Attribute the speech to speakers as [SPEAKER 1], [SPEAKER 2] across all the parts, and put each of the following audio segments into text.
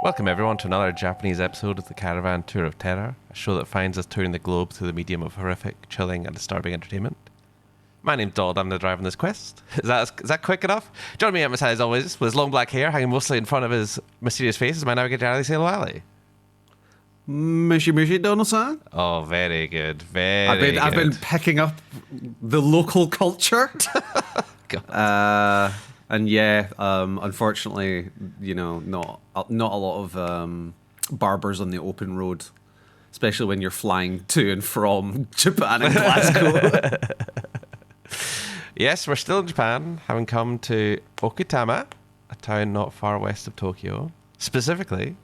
[SPEAKER 1] Welcome everyone to another Japanese episode of the Caravan Tour of Terror, a show that finds us touring the globe through the medium of horrific, chilling and disturbing entertainment. My name's Dodd, I'm the driver on this quest. Is that quick enough? Joining me at my side as always, with his long black hair hanging mostly in front of his mysterious face, is my navigator Ali Sailor Ali.
[SPEAKER 2] Mushy Donald-san.
[SPEAKER 1] Oh, very good, very good.
[SPEAKER 2] I've been picking up the local culture. And yeah, unfortunately, not a lot of barbers on the open road, especially when you're flying to and from Japan and Glasgow.
[SPEAKER 1] Yes, we're still in Japan, having come to Okutama, a town not far west of Tokyo. Specifically,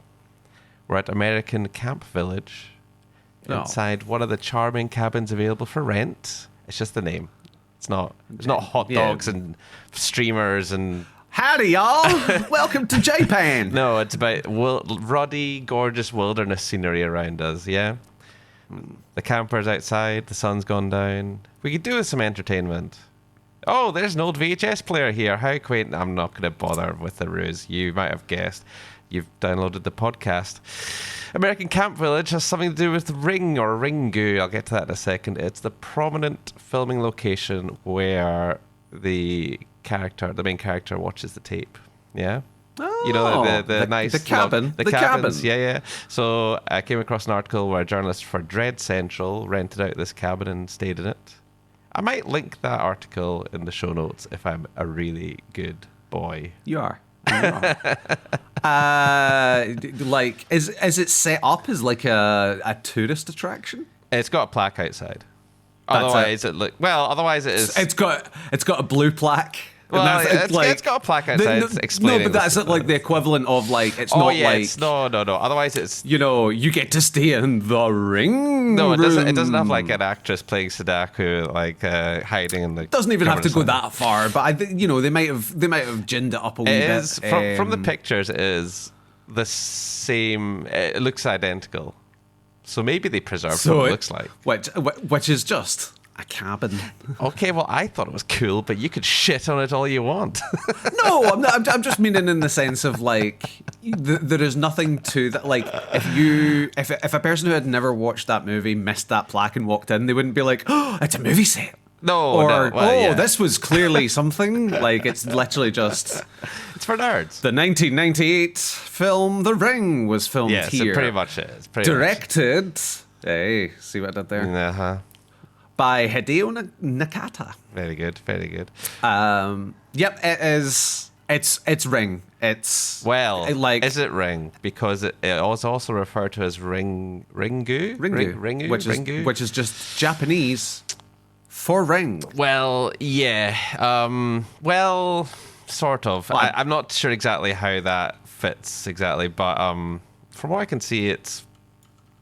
[SPEAKER 1] we're at American Camp Village, inside one of the charming cabins available for rent. It's just the name. It's not hot dogs and streamers and...
[SPEAKER 2] Howdy, y'all! Welcome to Japan!
[SPEAKER 1] No, it's about ruddy, gorgeous wilderness scenery around us, yeah? The camper's outside, the sun's gone down. We could do with some entertainment. Oh, there's an old VHS player here. How quaint. I'm not going to bother with the ruse. You might have guessed. You've downloaded the podcast. American Camp Village has something to do with Ring or Ringu. I'll get to that in a second. It's the prominent filming location where the main character watches the tape. Yeah?
[SPEAKER 2] Oh,
[SPEAKER 1] you know, the nice...
[SPEAKER 2] The cabin.
[SPEAKER 1] The cabins. Yeah. So I came across an article where a journalist for Dread Central rented out this cabin and stayed in it. I might link that article in the show notes if I'm a really good boy.
[SPEAKER 2] You are. Like, is it set up as like a tourist attraction?
[SPEAKER 1] It's got a plaque outside. Otherwise it is.
[SPEAKER 2] It's got a blue plaque.
[SPEAKER 1] Well, it's got a plaque outside explaining.
[SPEAKER 2] No, but that's like the equivalent of like it's not like
[SPEAKER 1] no. Otherwise, it's
[SPEAKER 2] you get to stay in the ring.
[SPEAKER 1] No, it doesn't. It doesn't have like an actress playing Sudoku like hiding in the.
[SPEAKER 2] Doesn't even have to go that far, but I think they might have ginned it up a wee bit.
[SPEAKER 1] It is from the pictures. It is the same. It looks identical, so maybe they preserved what it looks like,
[SPEAKER 2] which is just a cabin.
[SPEAKER 1] Okay, well, I thought it was cool, but you could shit on it all you want.
[SPEAKER 2] No, I'm just meaning in the sense of like there is nothing to that. Like if a person who had never watched that movie missed that plaque and walked in, they wouldn't be like, "Oh, it's a movie set." This was clearly something. Like it's literally just.
[SPEAKER 1] It's for nerds.
[SPEAKER 2] The 1998 film The Ring was filmed here.
[SPEAKER 1] Yes, pretty much it is.
[SPEAKER 2] Directed. Hey, see what I did there?
[SPEAKER 1] Uh-huh.
[SPEAKER 2] By Hideo Nakata.
[SPEAKER 1] Very good, very good.
[SPEAKER 2] Yep, it is. It's Ring. Is
[SPEAKER 1] it Ring? Because it was also referred to as Ringu,
[SPEAKER 2] which is just Japanese for ring.
[SPEAKER 1] Well, yeah. Sort of.
[SPEAKER 2] Well,
[SPEAKER 1] I'm not sure exactly how that fits exactly, but from what I can see, it's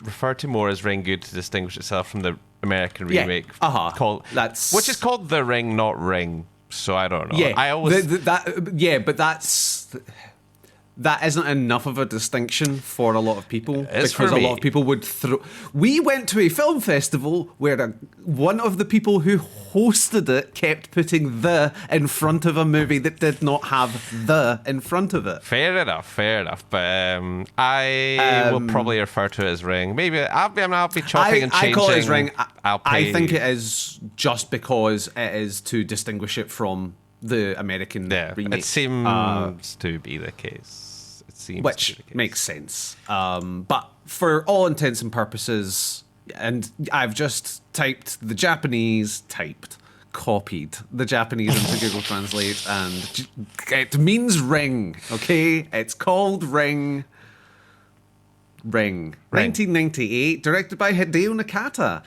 [SPEAKER 1] referred to more as Ringu to distinguish itself from the American remake which is called The Ring, not Ring. So I don't know.
[SPEAKER 2] Yeah, but that isn't enough of a distinction for a lot of people because a lot of people would throw. We went to a film festival where one of the people who hosted it kept putting the in front of a movie that did not have the in front of it.
[SPEAKER 1] Fair enough. But I will probably refer to it as Ring. Maybe I'll be chopping and changing.
[SPEAKER 2] I call it as Ring. I think it is just because it is to distinguish it from the American remake.
[SPEAKER 1] It seems to be the case.
[SPEAKER 2] Which makes sense. But for all intents and purposes, and I've just copied the Japanese into Google Translate, and it means ring, okay? It's called Ring. 1998, directed by Hideo Nakata.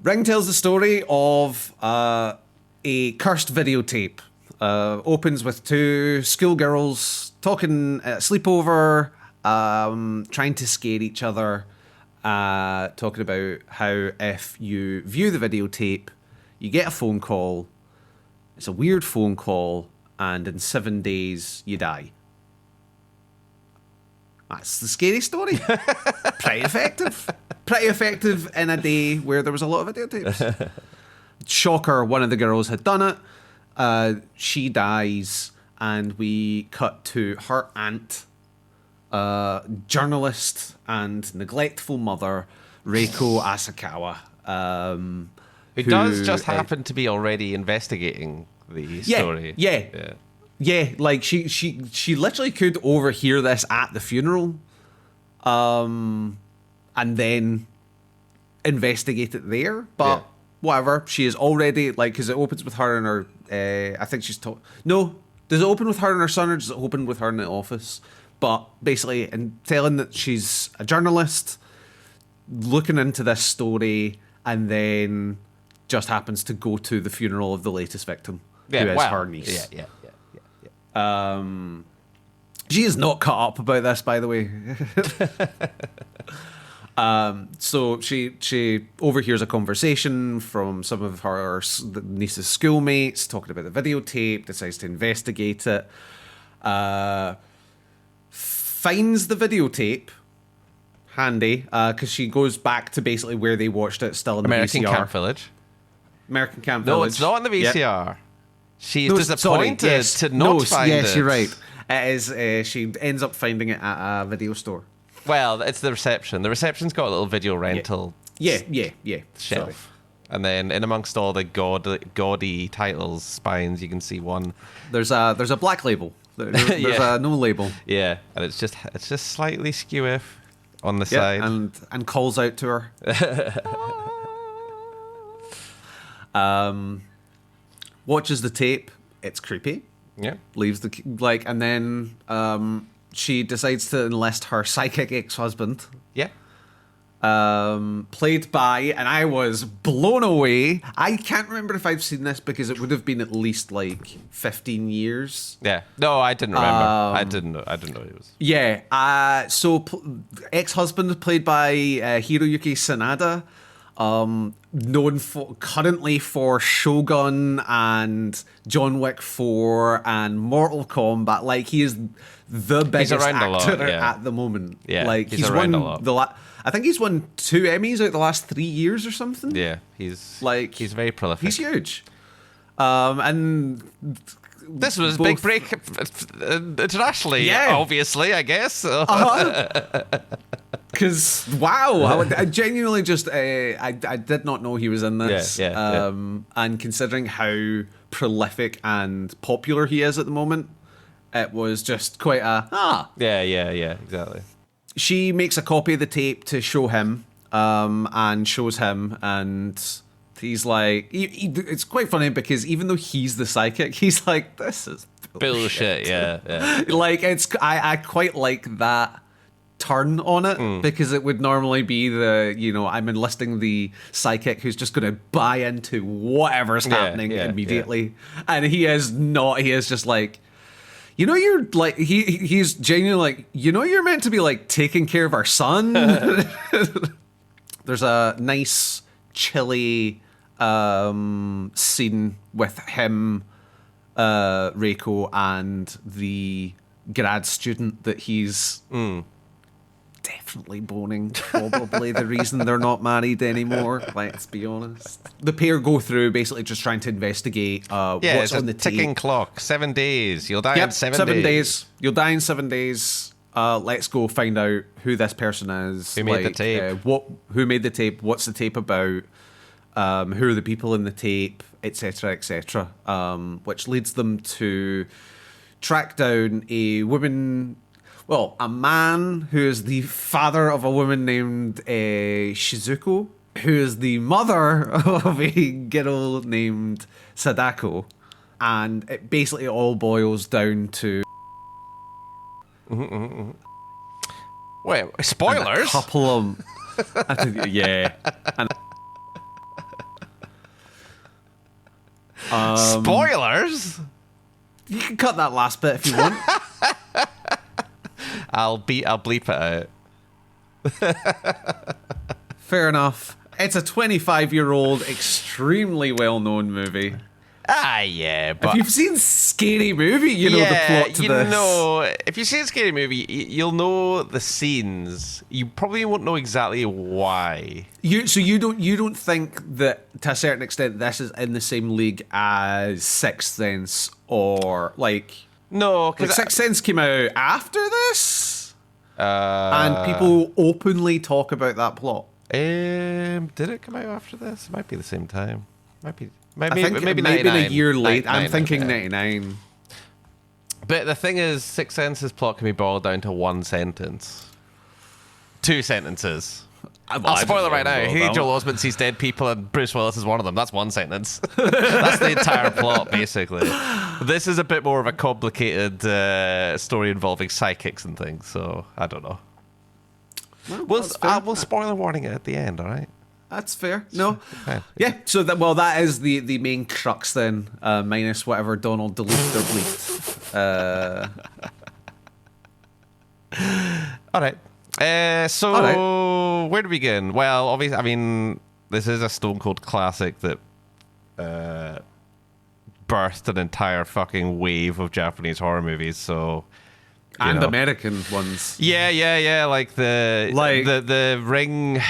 [SPEAKER 2] Ring tells the story of a cursed videotape. Opens with two schoolgirls talking at sleepover, trying to scare each other, talking about how if you view the videotape, you get a phone call. It's a weird phone call, and in 7 days, you die. That's the scary story. Pretty effective. Pretty effective in a day where there was a lot of videotapes. Shocker, one of the girls had done it. She dies, and we cut to her aunt journalist and neglectful mother, Reiko Asakawa.
[SPEAKER 1] Who does just happen to be already investigating the story.
[SPEAKER 2] Yeah, like she literally could overhear this at the funeral, and then investigate it there. But whatever, she is already like, because it opens with her and her. I think she's told. No, does it open with her and her son, or does it open with her in the office? But basically, in telling that she's a journalist, looking into this story, and then just happens to go to the funeral of the latest victim, who is her niece.
[SPEAKER 1] Yeah.
[SPEAKER 2] She is not cut up about this, by the way. So she overhears a conversation from some of her niece's schoolmates talking about the videotape, decides to investigate it, finds the videotape handy, because she goes back to basically where they watched it, still in the
[SPEAKER 1] American
[SPEAKER 2] VCR.
[SPEAKER 1] Camp Village.
[SPEAKER 2] American Camp Village.
[SPEAKER 1] No, it's not in the VCR.
[SPEAKER 2] Yep.
[SPEAKER 1] She's disappointed to not find it.
[SPEAKER 2] Yes, you're right. It is. She ends up finding it at a video store.
[SPEAKER 1] Well, it's the reception. The reception's got a little video rental
[SPEAKER 2] Yeah.
[SPEAKER 1] shelf.
[SPEAKER 2] Sorry.
[SPEAKER 1] And then in amongst all the gaudy titles, spines, you can see one.
[SPEAKER 2] There's a black label. There's a no label.
[SPEAKER 1] Yeah, and it's just slightly skew on the side.
[SPEAKER 2] And calls out to her. Watches the tape. It's creepy.
[SPEAKER 1] Yeah.
[SPEAKER 2] Leaves and then she decides to enlist her psychic ex-husband.
[SPEAKER 1] Yeah.
[SPEAKER 2] Played by, and I was blown away. I can't remember if I've seen this because it would have been at least like 15 years.
[SPEAKER 1] Yeah. No, I didn't remember. I didn't know it was.
[SPEAKER 2] Yeah. So ex-husband played by Hiroyuki Sanada. Known currently for Shogun and John Wick 4 and Mortal Kombat. Like, he is the biggest actor at the moment.
[SPEAKER 1] Yeah,
[SPEAKER 2] like
[SPEAKER 1] he's won a lot.
[SPEAKER 2] I think he's won 2 Emmys out the last 3 years or something.
[SPEAKER 1] Yeah, he's very prolific.
[SPEAKER 2] He's huge. And
[SPEAKER 1] this was a big break internationally, obviously, I guess.
[SPEAKER 2] Because, wow, I genuinely just, I did not know he was in this. And considering how prolific and popular he is at the moment, it was just quite
[SPEAKER 1] Yeah, exactly.
[SPEAKER 2] She makes a copy of the tape to show him, and shows him, and he's like, it's quite funny because even though he's the psychic, he's like, this is bullshit.
[SPEAKER 1] Yeah.
[SPEAKER 2] Like, I quite like that turn on it, because it would normally be I'm enlisting the psychic who's just going to buy into whatever's happening immediately. And he is not. He is just like, you're like, he's genuinely like, you're meant to be like taking care of our son. There's a nice chilly scene with him, Reiko, and the grad student that he's definitely boning. Probably the reason they're not married anymore. Let's be honest. The pair go through basically just trying to investigate what's on the
[SPEAKER 1] ticking
[SPEAKER 2] tape.
[SPEAKER 1] clock. 7 days. You'll die in 7 days.
[SPEAKER 2] You'll die in 7 days. Let's go find out who this person is.
[SPEAKER 1] Who made the tape?
[SPEAKER 2] Who made the tape? What's the tape about? Who are the people in the tape? Etc. Etc. Which leads them to track down a man who is the father of a woman named Shizuko, who is the mother of a girl named Sadako. And it basically all boils down to...
[SPEAKER 1] Wait, spoilers?
[SPEAKER 2] A couple of... yeah.
[SPEAKER 1] Spoilers?
[SPEAKER 2] You can cut that last bit if you want.
[SPEAKER 1] I'll bleep it out.
[SPEAKER 2] Fair enough. It's a 25-year-old, extremely well-known movie.
[SPEAKER 1] Yeah, but...
[SPEAKER 2] If you've seen Scary Movie, you know the plot to this.
[SPEAKER 1] If you've seen Scary Movie, you'll know the scenes. You probably won't know exactly why.
[SPEAKER 2] You don't think that, to a certain extent, this is in the same league as Sixth Sense, or, like...
[SPEAKER 1] No, because
[SPEAKER 2] Sixth Sense came out after this? and people openly talk about that plot.
[SPEAKER 1] Did it come out after this? It might be the same time. Maybe
[SPEAKER 2] I think
[SPEAKER 1] maybe
[SPEAKER 2] it might have been a year late.
[SPEAKER 1] 99,
[SPEAKER 2] I'm thinking
[SPEAKER 1] yeah.
[SPEAKER 2] 99.
[SPEAKER 1] But the thing is, Sixth Sense's plot can be boiled down to one sentence. 2 sentences. I'll spoil it right now. Hey, Joel Osment sees dead people and Bruce Willis is one of them. That's one sentence. That's the entire plot, basically. This is a bit more of a complicated story involving psychics and things, so I don't know. We'll spoiler warning it at the end, all right?
[SPEAKER 2] That's fair. No. Yeah, so that is the main crux then, minus whatever Donald deleted or bleeped.
[SPEAKER 1] All right. So
[SPEAKER 2] All right.
[SPEAKER 1] Where do we begin? Well, obviously, I mean, this is a Stone Cold classic that birthed an entire fucking wave of Japanese horror movies. So,
[SPEAKER 2] and American ones.
[SPEAKER 1] Yeah. Like the Ring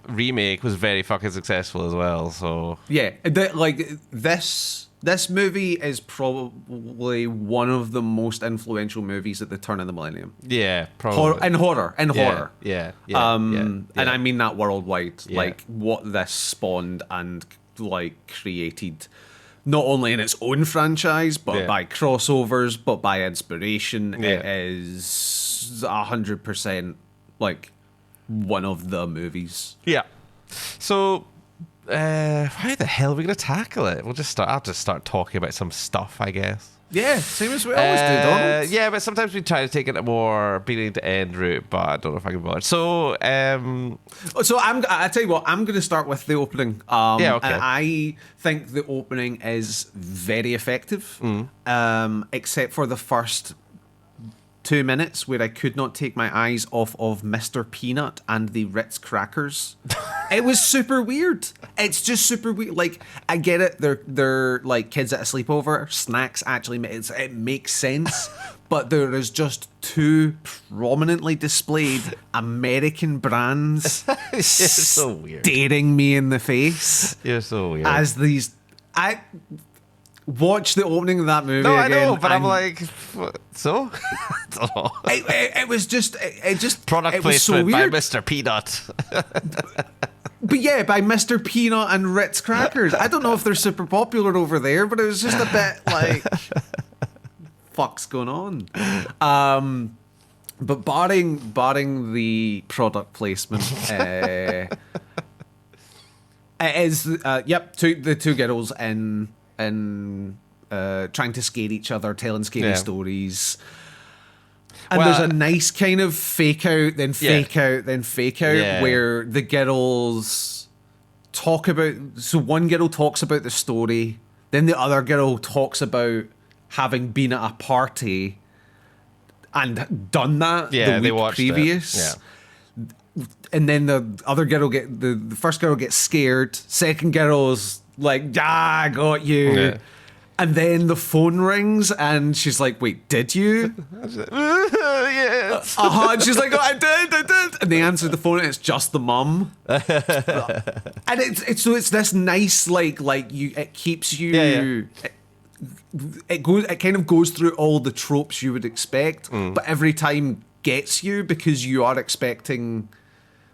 [SPEAKER 1] remake was very fucking successful as well. So
[SPEAKER 2] yeah, this movie is probably one of the most influential movies at the turn of the millennium.
[SPEAKER 1] Yeah, probably.
[SPEAKER 2] Horror.
[SPEAKER 1] Yeah.
[SPEAKER 2] And I mean that worldwide.
[SPEAKER 1] Yeah.
[SPEAKER 2] Like what this spawned and like created, not only in its own franchise, but by crossovers, but by inspiration.
[SPEAKER 1] Yeah.
[SPEAKER 2] It is 100% like one of the movies.
[SPEAKER 1] Yeah. So. How the hell are we going to tackle it? I'll just start talking about some stuff, I guess.
[SPEAKER 2] Yeah, same as we always do, Donald.
[SPEAKER 1] Yeah, but sometimes we try to take it a more beginning to end route, but I don't know if I can bother. So,
[SPEAKER 2] I tell you what, I'm going to start with the opening.
[SPEAKER 1] Yeah, okay.
[SPEAKER 2] And I think the opening is very effective, except for the first 2 minutes where I could not take my eyes off of Mr. Peanut and the Ritz crackers. It was super weird. It's just super weird. Like, I get it. They're like kids at a sleepover. Snacks actually it makes sense. But there is just 2 prominently displayed American brands
[SPEAKER 1] You're so weird.
[SPEAKER 2] staring me in the face.
[SPEAKER 1] You're so weird.
[SPEAKER 2] As these... I watch the opening of that movie
[SPEAKER 1] No,
[SPEAKER 2] again.
[SPEAKER 1] I know, but I'm like, so?
[SPEAKER 2] It was just... It just...
[SPEAKER 1] Product
[SPEAKER 2] it was so
[SPEAKER 1] placement by
[SPEAKER 2] weird.
[SPEAKER 1] Mr. Peanut.
[SPEAKER 2] But yeah, by Mr. Peanut and Ritz crackers. I don't know if they're super popular over there, but it was just a bit like, fuck's going on? But barring the product placement, it is the 2 girls in trying to scare each other, telling scary stories. And there's a nice kind of fake out, then fake out, then fake out, where the girls talk about... So one girl talks about the story, then the other girl talks about having been at a party and done that the week previous. And then the other girl the first girl gets scared, second girl's like, I got you. Yeah. And then the phone rings, and she's like, "Wait, did you?"
[SPEAKER 1] Yes.
[SPEAKER 2] And she's like, I did. And they answer the phone, and it's just the mum. And it's this nice it keeps you.
[SPEAKER 1] Yeah.
[SPEAKER 2] It kind of goes through all the tropes you would expect, but every time gets you because you are expecting.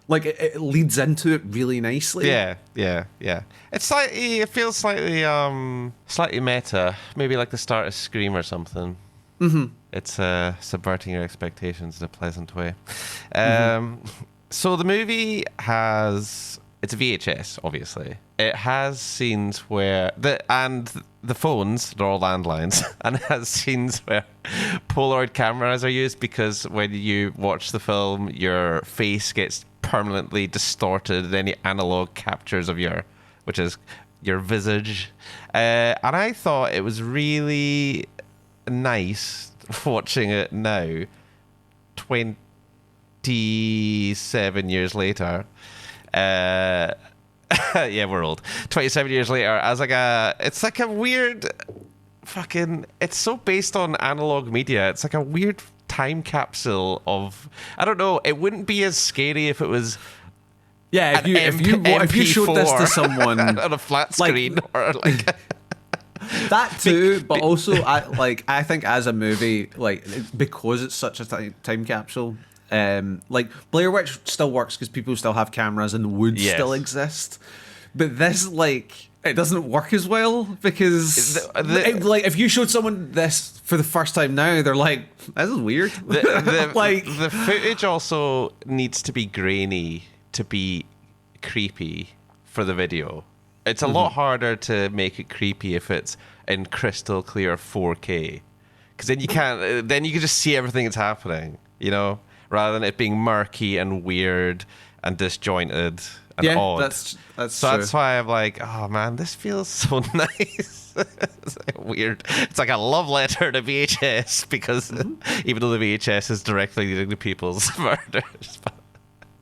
[SPEAKER 2] Like it leads into it really nicely.
[SPEAKER 1] Yeah. It feels slightly meta. Maybe like the start of Scream or something. Mm-hmm. It's subverting your expectations in a pleasant way. So the movie it's a VHS, obviously. It has scenes where the phones, they're all landlines, and it has scenes where Polaroid cameras are used because when you watch the film, your face gets permanently distorted in any analog captures of your visage. And I thought it was really nice watching it now, 27 years later. Yeah, we're old. 27 years later, as it's like a weird it's so based on analog media. It's like a weird time capsule of, I don't know, it wouldn't be as scary if it was
[SPEAKER 2] if you showed this to someone
[SPEAKER 1] on a flat screen or like
[SPEAKER 2] that too, but also I think as a movie, like because it's such a time capsule, like Blair Witch still works because people still have cameras and would still exist, but this like it doesn't work as well because like if you showed someone this for the first time now, they're like, this is weird.
[SPEAKER 1] Like the footage also needs to be grainy to be creepy for the video. It's a lot harder to make it creepy if it's in crystal clear 4K, because then you can't. Then you can just see everything that's happening, you know, rather than it being murky and weird and disjointed and odd.
[SPEAKER 2] That's
[SPEAKER 1] so
[SPEAKER 2] true.
[SPEAKER 1] that's why I'm like, oh man, this feels so nice. It's like weird. It's like a love letter to VHS because even though the VHS is directly leading to people's murders.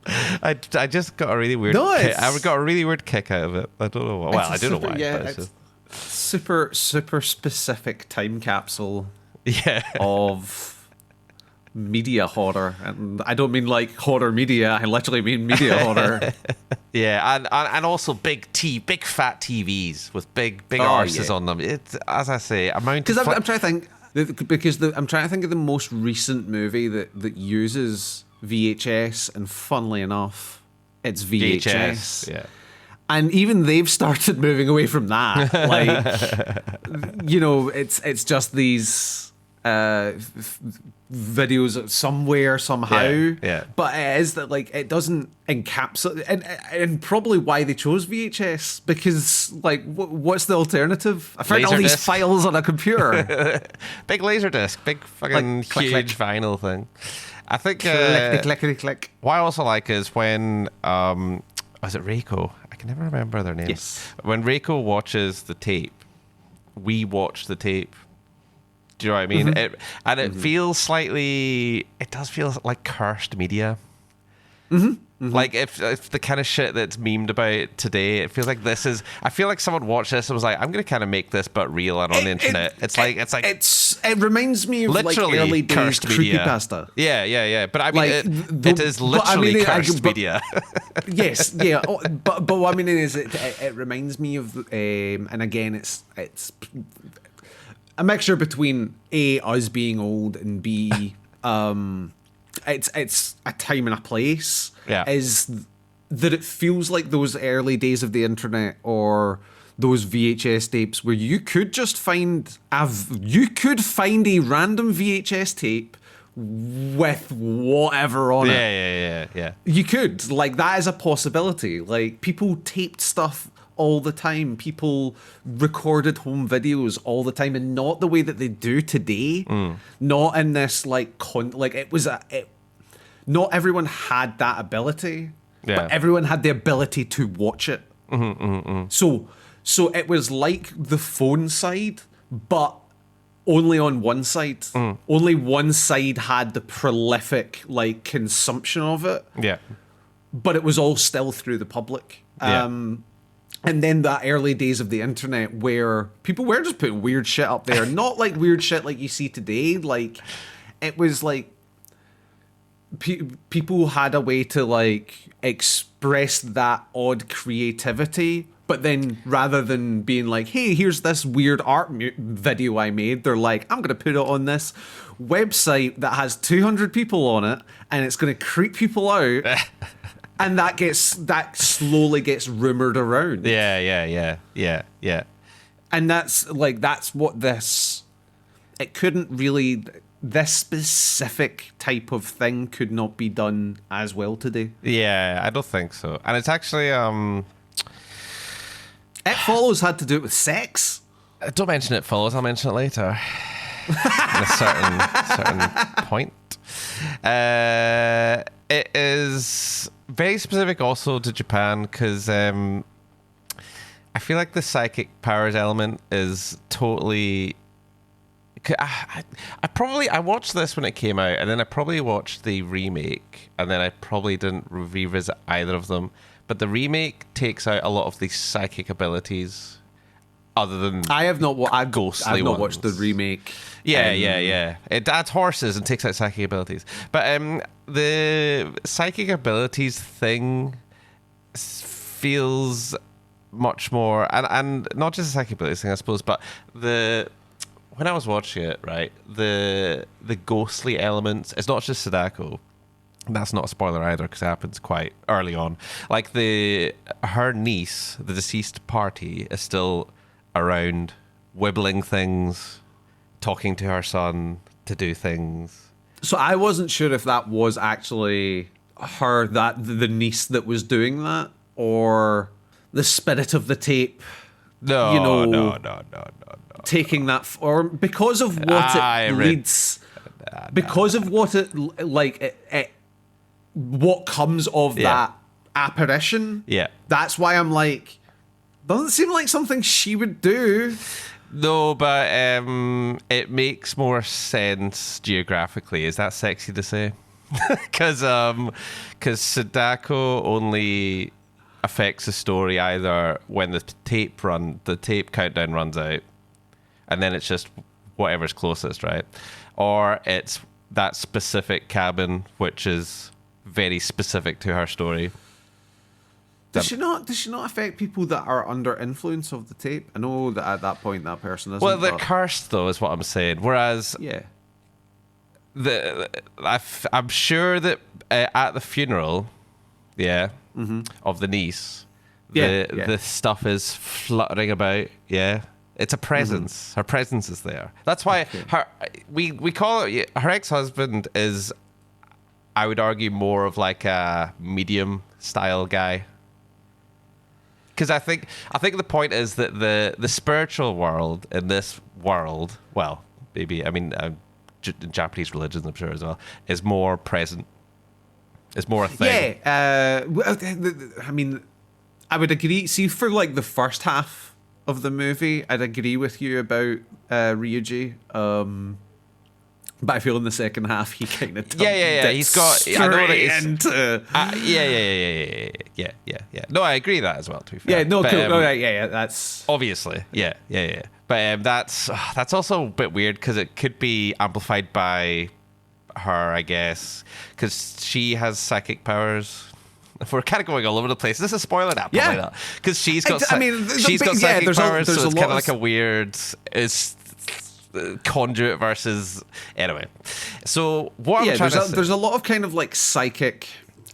[SPEAKER 1] I just got a really weird. I got a really weird kick out of it. I don't know. Well, I don't know why.
[SPEAKER 2] Yeah,
[SPEAKER 1] but
[SPEAKER 2] it's super specific time capsule.
[SPEAKER 1] Yeah.
[SPEAKER 2] Of media horror, and I don't mean like horror media. I literally mean media horror.
[SPEAKER 1] Yeah, and also big fat TVs with big arses on them. It's, as I say, amount.
[SPEAKER 2] Because I'm trying to think. I'm trying to think of the most recent movie that uses VHS, and funnily enough, it's VHS.
[SPEAKER 1] Yeah.
[SPEAKER 2] And even they've started moving away from that. Like, you know, it's just these videos somewhere somehow.
[SPEAKER 1] Yeah.
[SPEAKER 2] But it is that like it doesn't encapsulate, and probably why they chose VHS, because like what's the alternative? I found all these files on a computer.
[SPEAKER 1] Big laser disc, big fucking
[SPEAKER 2] like, click,
[SPEAKER 1] huge
[SPEAKER 2] click.
[SPEAKER 1] vinyl thing. I think
[SPEAKER 2] clickety-click.
[SPEAKER 1] what I also like is when was it Reiko? I can never remember their names.
[SPEAKER 2] Yes.
[SPEAKER 1] When Reiko watches the tape, we watch the tape. Do you know what I mean? It feels slightly. It does feel like cursed media. Like if the kind of shit that's memed about today, it feels like this is. I feel like someone watched this and was like, "I'm going to kind of make this, but real and on the internet."
[SPEAKER 2] It reminds me of
[SPEAKER 1] literally
[SPEAKER 2] like early days
[SPEAKER 1] cursed media.
[SPEAKER 2] creepypasta.
[SPEAKER 1] Yeah. But I mean,
[SPEAKER 2] Like,
[SPEAKER 1] it is literally cursed media.
[SPEAKER 2] Yes, yeah. But what I mean is, it reminds me of, and again, it's a mixture between A, us being old, and B, it's a time and a place.
[SPEAKER 1] Yeah.
[SPEAKER 2] Is that it feels like those early days of the internet or those VHS tapes where you could just find a random VHS tape with whatever on it.
[SPEAKER 1] Yeah.
[SPEAKER 2] You could. Like, that is a possibility. Like, people taped stuff all the time. People recorded home videos all the time, and not the way that they do today. Not in this, like, not everyone had that ability, but everyone had the ability to watch it. So it was like the phone side, but only on one side. Only one side had the prolific, like, consumption of it.
[SPEAKER 1] Yeah.
[SPEAKER 2] But it was all still through the public. And then that early days of the internet where people were just putting weird shit up there. Not like weird shit like you see today. Like, it was like people had a way to, like, express that odd creativity. But then rather than being like, hey, here's this weird art video I made, they're like, I'm going to put it on this website that has 200 people on it, and it's going to creep people out. And that slowly gets rumored around.
[SPEAKER 1] Yeah.
[SPEAKER 2] And that's what this. It couldn't really. This specific type of thing could not be done as well today.
[SPEAKER 1] Yeah, I don't think so. And it's actually
[SPEAKER 2] It Follows had to do it with sex.
[SPEAKER 1] Don't mention It Follows. I'll mention it later. At a certain point. It is very specific also to Japan because I feel like the psychic powers element is totally. I watched this when it came out, and then I probably watched the remake, and then I probably didn't revisit either of them. But the remake takes out a lot of the psychic abilities, other than
[SPEAKER 2] I have not.
[SPEAKER 1] ghostly
[SPEAKER 2] I've not
[SPEAKER 1] ones.
[SPEAKER 2] watched the remake.
[SPEAKER 1] Yeah. It adds horses and takes out psychic abilities. But the psychic abilities thing feels much more, and not just the psychic abilities thing, I suppose, but when I was watching it, right, the ghostly elements, it's not just Sadako. That's not a spoiler either because it happens quite early on. Like her niece, the deceased party, is still around, wibbling things, talking to her son to do things.
[SPEAKER 2] So I wasn't sure if that was actually her, that the niece that was doing that, or the spirit of the tape.
[SPEAKER 1] No,
[SPEAKER 2] you know,
[SPEAKER 1] no.
[SPEAKER 2] Taking that, or because of what it leads, because of what it what comes of that apparition.
[SPEAKER 1] Yeah,
[SPEAKER 2] that's why I'm like, doesn't seem like something she would do.
[SPEAKER 1] No, but it makes more sense geographically. Is that sexy to say? Because Sadako only affects the story either when the tape countdown runs out, and then it's just whatever's closest, right? Or it's that specific cabin, which is very specific to her story.
[SPEAKER 2] Does she not affect people that are under influence of the tape? I know that at that point that person isn't.
[SPEAKER 1] Well, they're cursed, though, is what I'm saying. Whereas, I'm sure that at the funeral, of the niece, the stuff is fluttering about. Yeah, it's a presence. Her presence is there. That's why we call it her ex-husband is, I would argue, more of like a medium style guy. Because I think the point is that the spiritual world in this world, well, maybe, I mean, Japanese religions, I'm sure as well, is more present. It's more a thing.
[SPEAKER 2] Yeah. I mean, I would agree. See, for like the first half of the movie, I'd agree with you about Ryuji. But I feel in the second half he kind of
[SPEAKER 1] he's got. I know that he's
[SPEAKER 2] into.
[SPEAKER 1] Yeah. No, I agree that as well. To be fair.
[SPEAKER 2] Yeah. No.
[SPEAKER 1] But,
[SPEAKER 2] cool. Yeah. That's
[SPEAKER 1] obviously. Yeah. But that's also a bit weird because it could be amplified by her, I guess, because she has psychic powers. We're kind of going all over the place. This is a spoiler now, probably not, because she's got. She's got psychic powers, so it's kind of like a weird. Conduit versus anyway. So what I'm trying to say,
[SPEAKER 2] there's a lot of kind of like psychic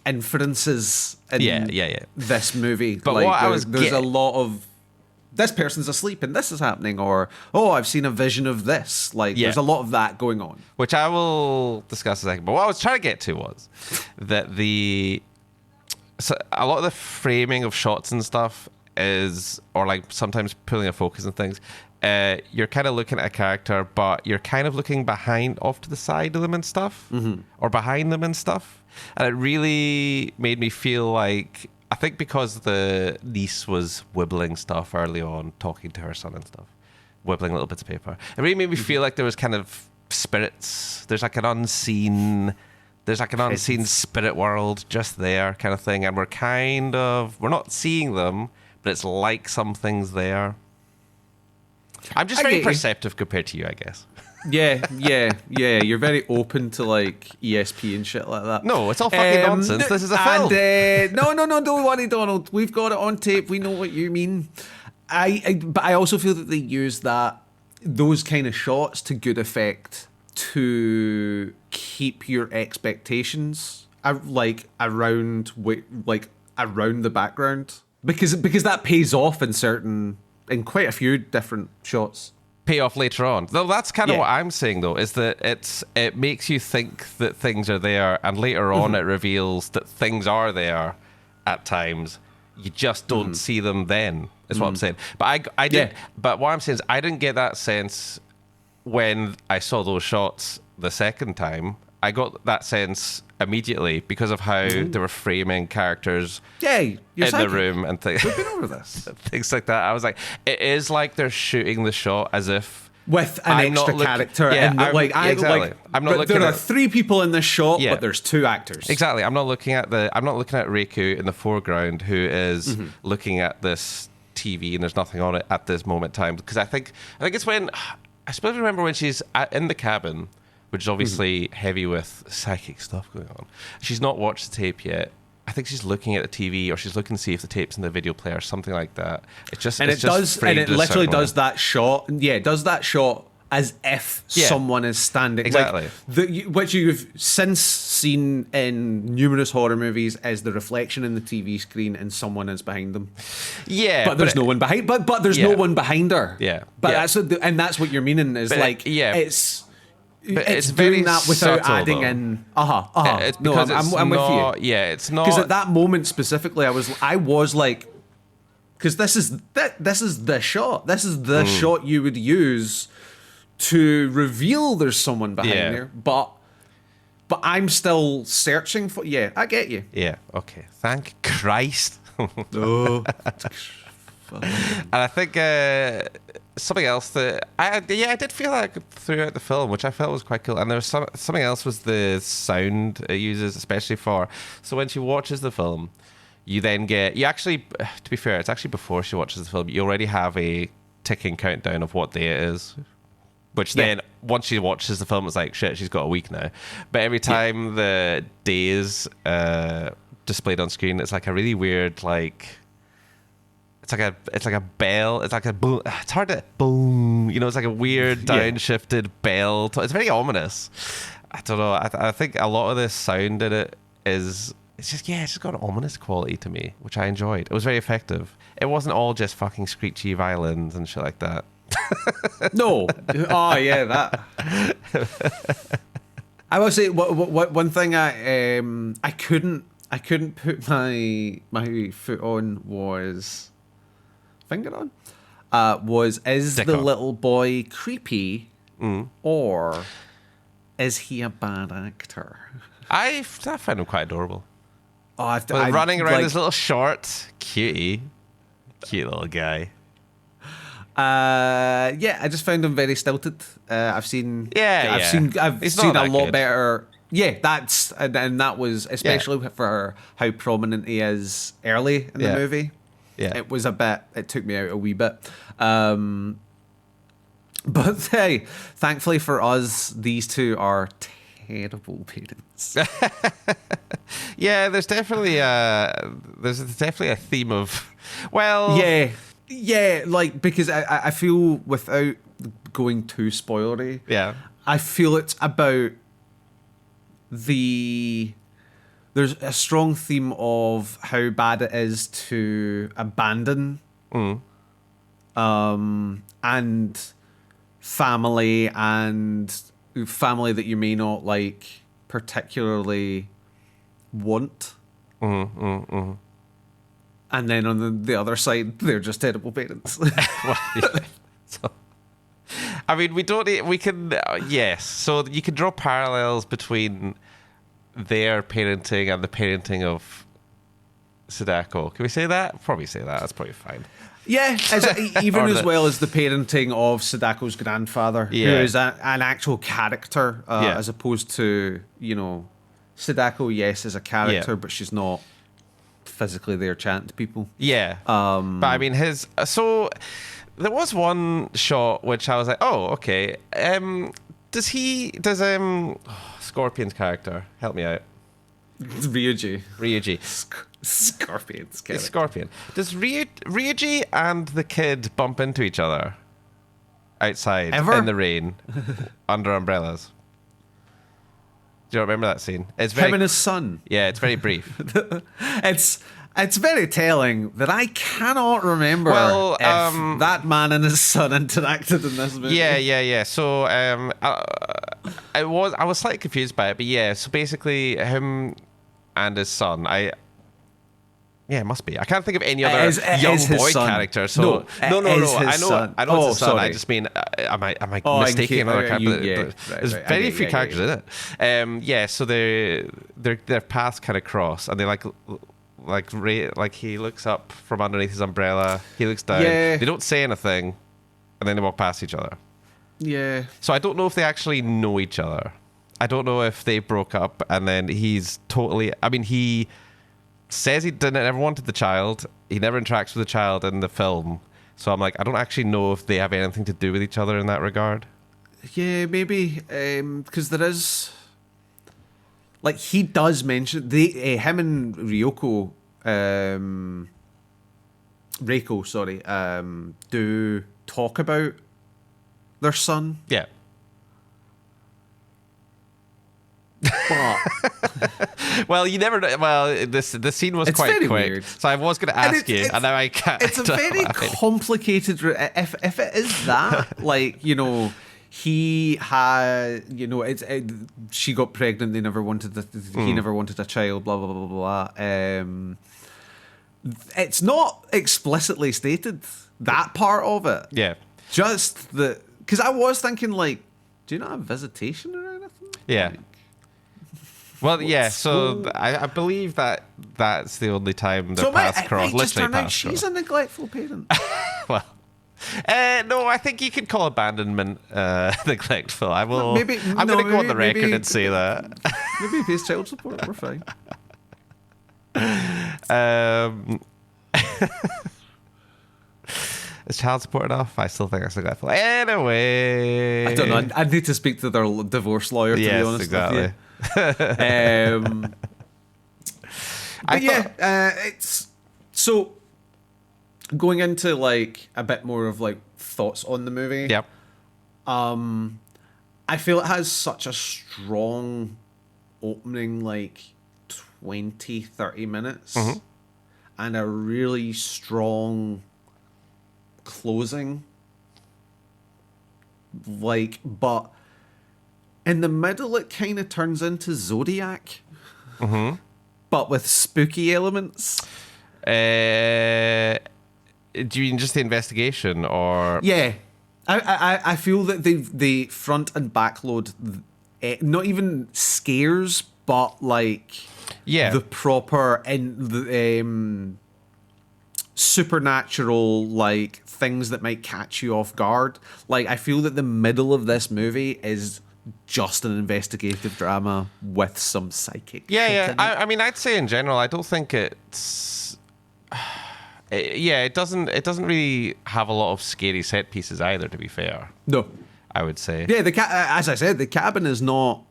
[SPEAKER 2] inferences in
[SPEAKER 1] this
[SPEAKER 2] movie.
[SPEAKER 1] But
[SPEAKER 2] like, there's a lot of this person's asleep and this is happening, or I've seen a vision of this. Like there's a lot of that going on,
[SPEAKER 1] which I will discuss in a second. But what I was trying to get to was that a lot of the framing of shots and stuff is, or like sometimes pulling a focus and things. You're kind of looking at a character, but you're kind of looking off to the side of them and stuff, or behind them and stuff. And it really made me feel like, I think because the niece was wibbling stuff early on, talking to her son and stuff, wibbling little bits of paper. It really made me feel like there was kind of spirits. There's like an unseen spirit world just there kind of thing. And we're not seeing them, but it's like something's there. I'm just very perceptive compared to you, I guess.
[SPEAKER 2] Yeah. You're very open to like ESP and shit like that.
[SPEAKER 1] No, it's all fucking nonsense. This is a film.
[SPEAKER 2] No, don't worry, Donald. We've got it on tape. We know what you mean. But I also feel that they use those kind of shots to good effect to keep your expectations around the background, because that pays off in quite a few different shots.
[SPEAKER 1] Pay off later on. Though that's kind of what I'm saying, though, is that it makes you think that things are there, and later on it reveals that things are there at times. You just don't see them then, is what I'm saying. But I did. But what I'm saying is I didn't get that sense when I saw those shots the second time. I got that sense immediately because of how they were framing characters in the room and things.
[SPEAKER 2] We've been over this.
[SPEAKER 1] Things like that. I was like, it is like they're shooting the shot as if
[SPEAKER 2] with an extra character.
[SPEAKER 1] Exactly. I'm not looking.
[SPEAKER 2] There are 3 people in this shot, but there's 2 actors.
[SPEAKER 1] Exactly. I'm not looking at Riku in the foreground, who is looking at this TV and there's nothing on it at this moment in time. Because I think it's when, I suppose I remember when she's in the cabin, which is obviously heavy with psychic stuff going on. She's not watched the tape yet. I think she's looking at the TV, or she's looking to see if the tape's in the video player, something like that. It literally does that shot. Yeah, it does that shot
[SPEAKER 2] as if
[SPEAKER 1] Yeah.
[SPEAKER 2] someone is standing.
[SPEAKER 1] Exactly.
[SPEAKER 2] Which you've since seen in numerous horror movies as the reflection in the TV screen and someone is behind them.
[SPEAKER 1] Yeah,
[SPEAKER 2] But there's no one behind. But there's no
[SPEAKER 1] Yeah.
[SPEAKER 2] one behind her.
[SPEAKER 1] Yeah.
[SPEAKER 2] But
[SPEAKER 1] Yeah.
[SPEAKER 2] that's what you're meaning is
[SPEAKER 1] But
[SPEAKER 2] like
[SPEAKER 1] yeah.
[SPEAKER 2] it's.
[SPEAKER 1] But
[SPEAKER 2] It's
[SPEAKER 1] it's
[SPEAKER 2] doing
[SPEAKER 1] very
[SPEAKER 2] that without
[SPEAKER 1] subtle,
[SPEAKER 2] adding
[SPEAKER 1] though.
[SPEAKER 2] in.
[SPEAKER 1] It's
[SPEAKER 2] No,
[SPEAKER 1] because
[SPEAKER 2] I'm with you.
[SPEAKER 1] Yeah, it's not.
[SPEAKER 2] Because at that moment specifically, I was like, because this is the shot. This is the shot you would use to reveal there's someone behind
[SPEAKER 1] Yeah.
[SPEAKER 2] there. But I'm still searching for. Yeah, I get you.
[SPEAKER 1] Yeah. Okay. Thank Christ.
[SPEAKER 2] Oh,
[SPEAKER 1] And I think something else that I did feel like throughout the film, which I felt was quite cool. And there was something else was the sound it uses, especially for. So when she watches the film, you actually, to be fair, it's actually before she watches the film. You already have a ticking countdown of what day it is. Which then, once she watches the film, it's like, shit, she's got a week now. But every time the days displayed on screen, it's like a really weird, like. It's like a bell. It's like a boom. It's hard to boom. You know, it's like a weird downshifted bell. It's very ominous. I don't know. I think a lot of this sound in it is. It's just got an ominous quality to me, which I enjoyed. It was very effective. It wasn't all just fucking screechy violins and shit like that.
[SPEAKER 2] no. Oh yeah, that. I will say what one thing I couldn't put my foot on was. Finger on is
[SPEAKER 1] Dick
[SPEAKER 2] the
[SPEAKER 1] on.
[SPEAKER 2] little boy creepy or is he a bad actor?
[SPEAKER 1] I found him quite adorable.
[SPEAKER 2] Oh,
[SPEAKER 1] Running around his little short, cute little guy.
[SPEAKER 2] I just found him very stilted. I've seen I've
[SPEAKER 1] He's
[SPEAKER 2] seen
[SPEAKER 1] not
[SPEAKER 2] a
[SPEAKER 1] that
[SPEAKER 2] lot
[SPEAKER 1] good.
[SPEAKER 2] better. Yeah, that's and that was especially for how prominent he is early in the movie.
[SPEAKER 1] Yeah.
[SPEAKER 2] It took me out a wee bit. But hey, thankfully for us, these two are terrible parents.
[SPEAKER 1] Yeah, there's definitely a theme of,
[SPEAKER 2] like because I feel without going too spoilery, I feel it's about there's a strong theme of how bad it is to abandon and family that you may not like particularly want. And then on the other side, they're just terrible parents.
[SPEAKER 1] So, I mean, so you can draw parallels between their parenting and the parenting of Sadako. Can we say that? Probably say that. That's probably fine.
[SPEAKER 2] Yeah, as well as the parenting of Sadako's grandfather, who is an actual character, as opposed to, Sadako, yes, is a character, but she's not physically there chatting to people.
[SPEAKER 1] Yeah. But I mean, so there was one shot which I was like, oh, okay. Does Scorpion's character, help me out. Ryuji.
[SPEAKER 2] Scorpion's character.
[SPEAKER 1] It's Scorpion. Does Ryuji and the kid bump into each other outside in the rain under umbrellas? Do you remember that scene? It's
[SPEAKER 2] Him and his son.
[SPEAKER 1] Yeah, it's very brief.
[SPEAKER 2] It's very telling that I cannot remember if that man and his son interacted in this movie.
[SPEAKER 1] Yeah. So I was slightly confused by it, but yeah. So basically, him and his son. It must be. I can't think of any other young boy character. So no. I know it's his son.
[SPEAKER 2] Sorry.
[SPEAKER 1] I just mean, am I mistaking another character? There's very few characters in it. So their paths kind of cross, and they like he looks up from underneath his umbrella. He looks down.
[SPEAKER 2] Yeah.
[SPEAKER 1] They don't say anything, and then they walk past each other.
[SPEAKER 2] Yeah.
[SPEAKER 1] So I don't know if they actually know each other. I don't know if they broke up, and then he's totally. I mean, he says he never wanted the child. He never interacts with the child in the film. So I'm like, I don't actually know if they have anything to do with each other in that regard.
[SPEAKER 2] Yeah, maybe because there is, like, he does mention him and Reiko, do talk about their son.
[SPEAKER 1] Yeah.
[SPEAKER 2] But
[SPEAKER 1] Well, you never know. Well, the scene was
[SPEAKER 2] It's
[SPEAKER 1] quite
[SPEAKER 2] very
[SPEAKER 1] quick.
[SPEAKER 2] weird.
[SPEAKER 1] So I was going to ask you, and now I can't.
[SPEAKER 2] it's a very complicated. If it is that, like, you know, he had, you know, she got pregnant. They never wanted. He never wanted a child. Blah blah blah blah blah. It's not explicitly stated, that part of it.
[SPEAKER 1] Yeah.
[SPEAKER 2] Just the, because I was thinking, like, do you not have visitation or anything?
[SPEAKER 1] Yeah. Well, yeah. So I believe that's the only time their paths cross. Literally paths
[SPEAKER 2] she's
[SPEAKER 1] cross.
[SPEAKER 2] a neglectful parent.
[SPEAKER 1] Well, no, I think you could call abandonment neglectful. I will.
[SPEAKER 2] Maybe
[SPEAKER 1] I'm going to go on the record
[SPEAKER 2] maybe-
[SPEAKER 1] and say that.
[SPEAKER 2] Maybe he pays child support. We're fine.
[SPEAKER 1] Is child support enough? I still think that's neglectful. Anyway,
[SPEAKER 2] I don't know. I'd need to speak to their divorce lawyer, to be honest
[SPEAKER 1] exactly.
[SPEAKER 2] with you. But it's so going into like a bit more of like thoughts on the movie.
[SPEAKER 1] Yep.
[SPEAKER 2] I feel it has such a strong opening, like 20, 30 minutes, and a really strong closing. Like, but in the middle, it kind of turns into Zodiac, but with spooky elements.
[SPEAKER 1] Do you mean just the investigation, or
[SPEAKER 2] Yeah, I feel that they front and backload, not even scares, but like the proper and the supernatural, like things that might catch you off guard. Like, I feel that the middle of this movie is just an investigative drama with some psychic.
[SPEAKER 1] Yeah. I mean, I'd say in general, I don't think it's. It doesn't really have a lot of scary set pieces either. To be fair,
[SPEAKER 2] No.
[SPEAKER 1] I would say.
[SPEAKER 2] Yeah, as I said, the cabin is not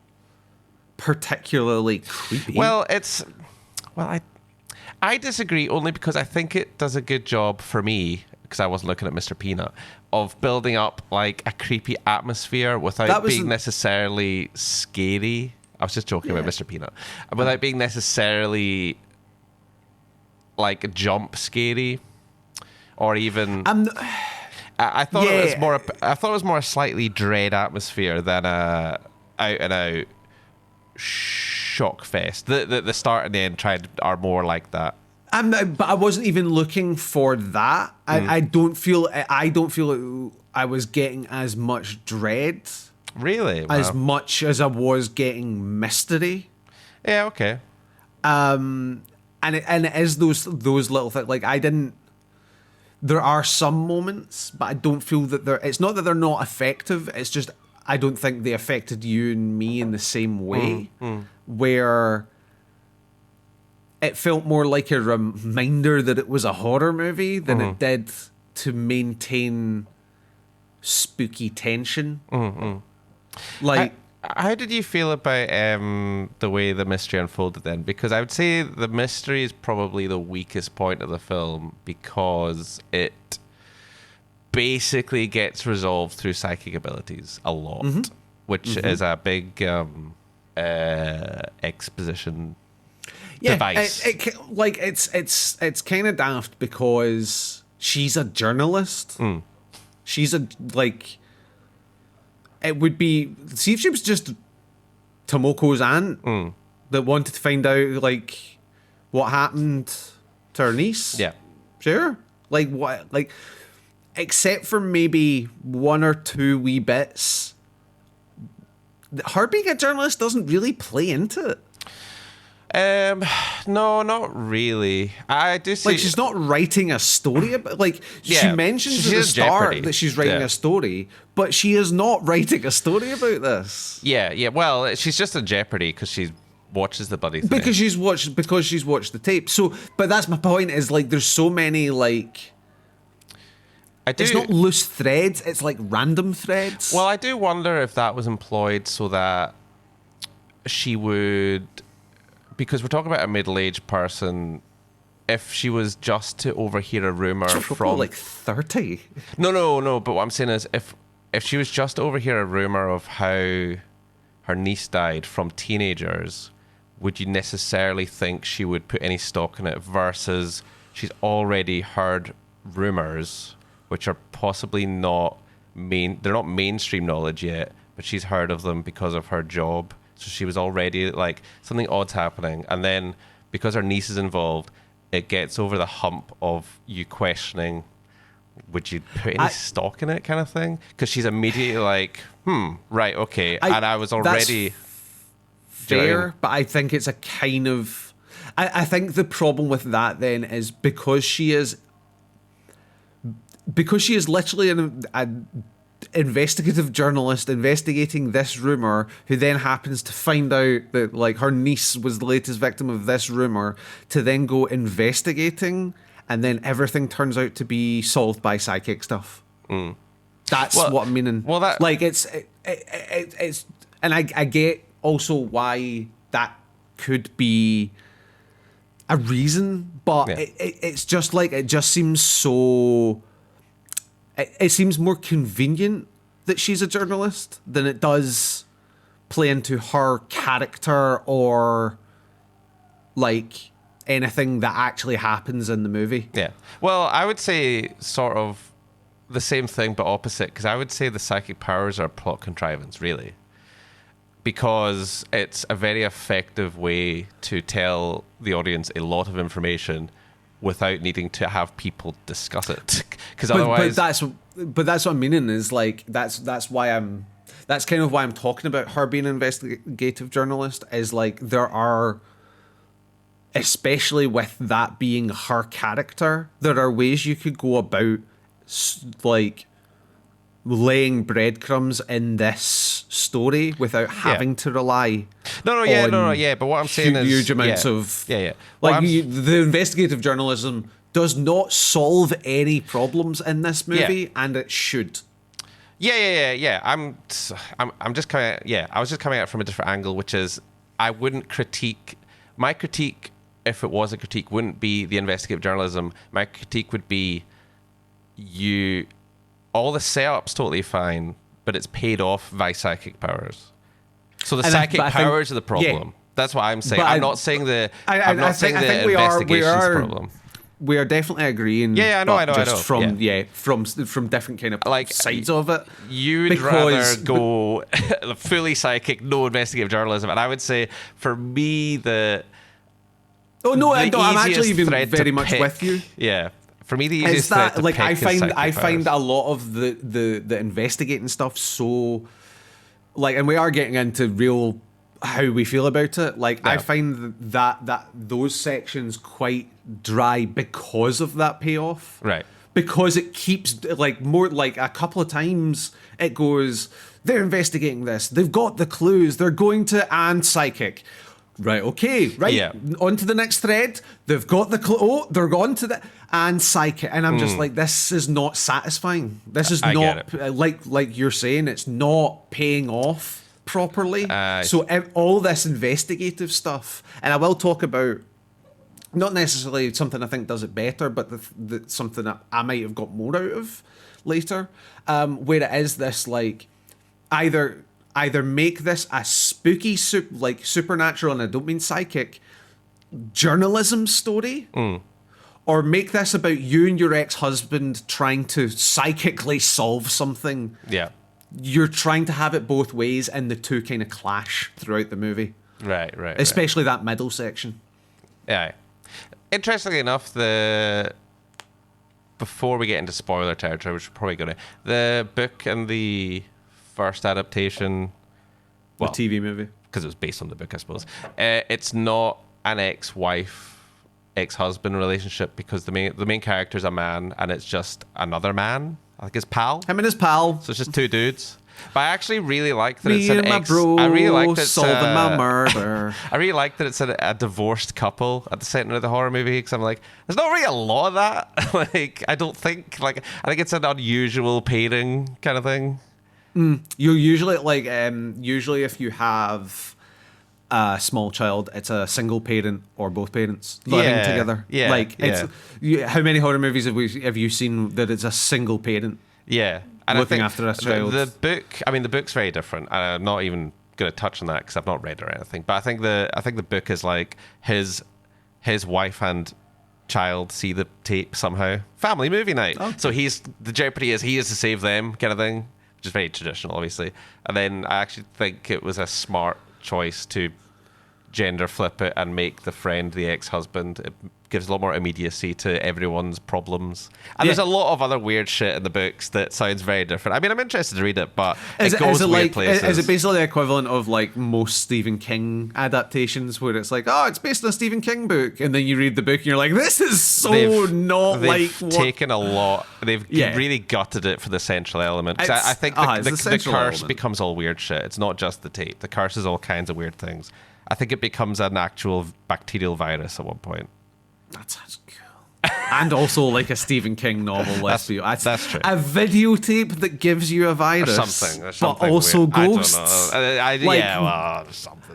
[SPEAKER 2] particularly creepy.
[SPEAKER 1] Well, I disagree only because I think it does a good job for me, because I wasn't looking at Mr. Peanut, of building up like a creepy atmosphere without being necessarily scary. I was just joking about Mr. Peanut. Without being necessarily like jump scary, or even. I thought it was more. I thought it was more a slightly dread atmosphere than a out and out shock fest. The start and the end are more like that.
[SPEAKER 2] But I wasn't even looking for that. I don't feel I was getting as much dread.
[SPEAKER 1] Really? Wow.
[SPEAKER 2] As much as I was getting mystery.
[SPEAKER 1] Yeah. Okay.
[SPEAKER 2] And it is those little things. Like, I didn't. There are some moments, but I don't feel that they're. It's not that they're not effective. It's just I don't think they affected you and me in the same way. Where it felt more like a reminder that it was a horror movie than it did to maintain spooky tension. Like.
[SPEAKER 1] How did you feel about the way the mystery unfolded then? Because I would say the mystery is probably the weakest point of the film, because it basically gets resolved through psychic abilities a lot, which is a big exposition device.
[SPEAKER 2] It's kind of daft because she's a journalist. She's it would be, see if she was just Tomoko's aunt that wanted to find out like what happened to her niece.
[SPEAKER 1] Yeah.
[SPEAKER 2] Sure. Like what? Like, except for maybe one or two wee bits, her being a journalist doesn't really play into it.
[SPEAKER 1] No, not really. I do see.
[SPEAKER 2] Like, she's not writing a story about. Like, she mentions at the start that she's writing a story, but she is not writing a story about this.
[SPEAKER 1] Yeah. Well, she's just in jeopardy because she watches the bloody thing.
[SPEAKER 2] Because she's watched the tape. So, but that's my point. Is like, there's so many like. It's not loose threads. It's like random threads.
[SPEAKER 1] Well, I do wonder if that was employed so that she would. Because we're talking about a middle-aged person, if she was just to overhear a rumor from
[SPEAKER 2] like 30.
[SPEAKER 1] No. But what I'm saying is, if she was just to overhear a rumor of how her niece died from teenagers, would you necessarily think she would put any stock in it versus she's already heard rumors which are possibly they're not mainstream knowledge yet, but she's heard of them because of her job. So she was already like, something odd's happening. And then because her niece is involved, it gets over the hump of you questioning, would you put any stock in it kind of thing? Because she's immediately like, right, okay. And I was already...
[SPEAKER 2] Fair, but I think it's a kind of... I think the problem with that then is because she is literally an investigative journalist investigating this rumor, who then happens to find out that like her niece was the latest victim of this rumor, to then go investigating, and then everything turns out to be solved by psychic stuff. That's what I'm meaning.
[SPEAKER 1] Well, that
[SPEAKER 2] like it's and I get also why that could be a reason, but it's just like, it just seems so... It seems more convenient that she's a journalist than it does play into her character or like anything that actually happens in the movie.
[SPEAKER 1] Yeah. Well, I would say sort of the same thing, but opposite, because I would say the psychic powers are a plot contrivance, really. Because it's a very effective way to tell the audience a lot of information without needing to have people discuss it. Because otherwise...
[SPEAKER 2] But that's what I'm meaning, is like, that's kind of why I'm talking about her being an investigative journalist, is like, there are, especially with that being her character, there are ways you could go about like laying breadcrumbs in this story without having to rely
[SPEAKER 1] no, but what I'm saying is
[SPEAKER 2] huge amounts of
[SPEAKER 1] like
[SPEAKER 2] the investigative journalism does not solve any problems in this movie, and it should.
[SPEAKER 1] I'm just coming at, I was just coming at it from a different angle, which is I wouldn't critique my critique, if it was a critique, wouldn't be the investigative journalism. My critique would be all the setup's totally fine, but it's paid off by psychic powers. So the psychic powers are the problem. Yeah, that's what I'm saying. I'm not saying the investigation's the problem.
[SPEAKER 2] We are definitely agreeing.
[SPEAKER 1] I know.
[SPEAKER 2] From different kind of like sides of it.
[SPEAKER 1] You would rather go fully psychic, no investigative journalism, and I would say for me I'm actually even very much with you. Yeah. For me, the easiest thread to pick is psychic powers.
[SPEAKER 2] I find a lot of the investigating stuff so, like, and we are getting into real how we feel about it. Like, I find that those sections quite dry because of that payoff.
[SPEAKER 1] Right.
[SPEAKER 2] Because it keeps, like, more, like, a couple of times it goes, they're investigating this, they've got the clues, they're going to, and psychic. Right, okay, right. Yeah. On to the next thread. They've got the they're on to the and psychic, and I'm just like, this is not satisfying. This is not like you're saying, it's not paying off properly. So all this investigative stuff, and I will talk about not necessarily something I think does it better, but something that I might have got more out of later, where it is this like either make this a spooky, supernatural, and I don't mean psychic, journalism story, or make this about you and your ex-husband trying to psychically solve something.
[SPEAKER 1] Yeah.
[SPEAKER 2] You're trying to have it both ways, and the two kind of clash throughout the movie.
[SPEAKER 1] Right.
[SPEAKER 2] Especially that middle section.
[SPEAKER 1] Yeah. Interestingly enough, before we get into spoiler territory, which we're probably going to, the book and the first adaptation,
[SPEAKER 2] the TV movie,
[SPEAKER 1] because it was based on the book, I suppose. It's not an ex-husband relationship, because the main character is a man, and it's just another man, like his pal.
[SPEAKER 2] Him and his pal.
[SPEAKER 1] So it's just two dudes. But I actually really like that
[SPEAKER 2] Me
[SPEAKER 1] it's an
[SPEAKER 2] and my bro
[SPEAKER 1] I really like that it's
[SPEAKER 2] solving my murder.
[SPEAKER 1] I really like that it's a divorced couple at the center of the horror movie, because I'm like, there's not really a lot of that. Like, I think it's an unusual pairing kind of thing.
[SPEAKER 2] You usually usually if you have a small child, it's a single parent or both parents living together.
[SPEAKER 1] Yeah,
[SPEAKER 2] how many horror movies have you seen that it's a single parent?
[SPEAKER 1] Yeah. And
[SPEAKER 2] looking
[SPEAKER 1] I think
[SPEAKER 2] after a child.
[SPEAKER 1] the book, I mean, the book's very different. I'm not even going to touch on that because I've not read it or anything. But I think the book is like his wife and child see the tape somehow. Family movie night. Okay. So the jeopardy is he is to save them, kind of thing, which is very traditional, obviously. And then I actually think it was a smart choice to gender flip it and make the friend the ex-husband. It gives a lot more immediacy to everyone's problems. And there's a lot of other weird shit in the books that sounds very different. I mean, I'm interested to read it, but it goes weird places.
[SPEAKER 2] Is it basically the equivalent of like most Stephen King adaptations where it's like, oh, it's based on a Stephen King book, and then you read the book and you're like, this is so
[SPEAKER 1] they've taken a lot. They've really gutted it for the central element. I think the curse becomes all weird shit. It's not just the tape. The curse is all kinds of weird things. I think it becomes an actual bacterial virus at one point.
[SPEAKER 2] That sounds cool. And also like a Stephen King novel. That's true. A videotape that gives you a virus.
[SPEAKER 1] Or something.
[SPEAKER 2] But also
[SPEAKER 1] weird.
[SPEAKER 2] Ghosts.
[SPEAKER 1] I don't know.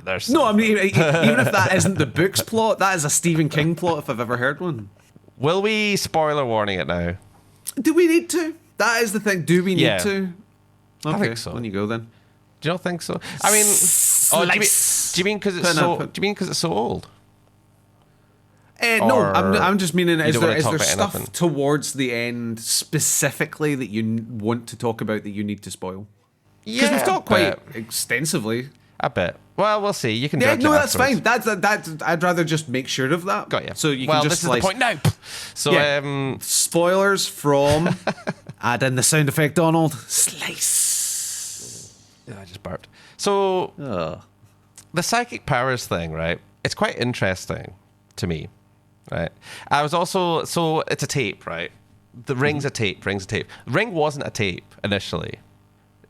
[SPEAKER 1] There's something.
[SPEAKER 2] No, I mean, even if that isn't the book's plot, that is a Stephen King plot if I've ever heard one.
[SPEAKER 1] Will we spoiler warning it now?
[SPEAKER 2] Do we need to? That is the thing. Do we need to? Okay,
[SPEAKER 1] I think so.
[SPEAKER 2] On you go then.
[SPEAKER 1] Do you not think so? I mean, do you mean because it's so old?
[SPEAKER 2] No, I'm just meaning, is there stuff towards the end specifically that you want to talk about that you need to spoil? Because we've talked quite extensively.
[SPEAKER 1] A bit. Well, we'll see. You can.
[SPEAKER 2] Yeah, no, that's fine. That's. I'd rather just make sure of that.
[SPEAKER 1] Got you.
[SPEAKER 2] So you can just.
[SPEAKER 1] Well, this is the point now. So,
[SPEAKER 2] spoilers from. Add in the sound effect, Donald. Slice.
[SPEAKER 1] Yeah, I just burped. So, the psychic powers thing, right? It's quite interesting to me, right? I was also it's a tape, right? The Ring's a tape. Ring wasn't a tape initially.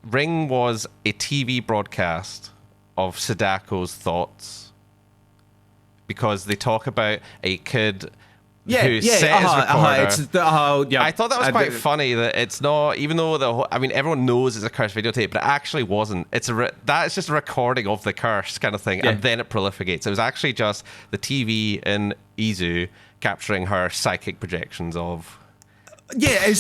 [SPEAKER 1] Ring was a TV broadcast of Sadako's thoughts, because they talk about a kid who set his recorder. I thought that was quite funny that it's not, even though everyone knows it's a cursed videotape, but it actually wasn't. That is just a recording of the curse kind of thing, and then it prolificates. It was actually just the TV in Izu capturing her psychic projections of.
[SPEAKER 2] Yeah,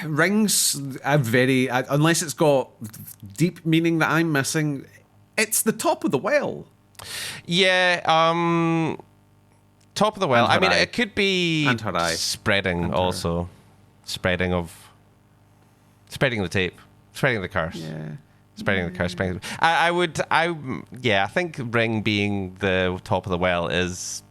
[SPEAKER 2] Rings a very, unless it's got deep meaning that I'm missing, it's the top of the well.
[SPEAKER 1] Yeah, top of the well. I mean, it could be spreading also. Spreading the tape. Spreading the curse.
[SPEAKER 2] Yeah.
[SPEAKER 1] Spreading the curse. I think Ring being the top of the well is,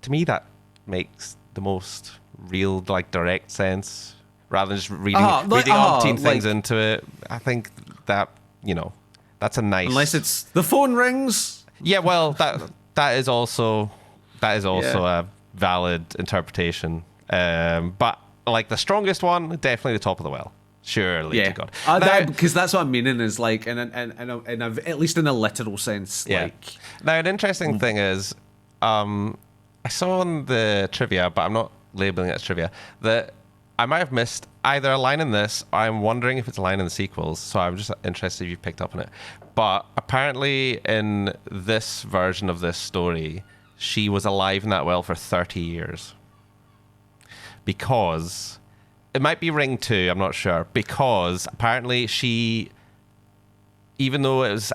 [SPEAKER 1] to me, that makes the most real, like, direct sense. Rather than just reading umpteen things into it. I think that, that's a nice...
[SPEAKER 2] Unless it's the phone rings.
[SPEAKER 1] Yeah, well, that is also a valid interpretation. But like the strongest one, definitely the top of the well. Surely to God.
[SPEAKER 2] Because that's what I'm meaning is like in at least in a literal sense.
[SPEAKER 1] Yeah.
[SPEAKER 2] Like.
[SPEAKER 1] Now an interesting thing is, I saw on the trivia, but I'm not labeling it as trivia, that I might have missed either a line in this, or I'm wondering if it's a line in the sequels, so I'm just interested if you picked up on it. But apparently in this version of this story, she was alive in that well for 30 years. Because, it might be Ring 2, I'm not sure, because apparently she, even though it was,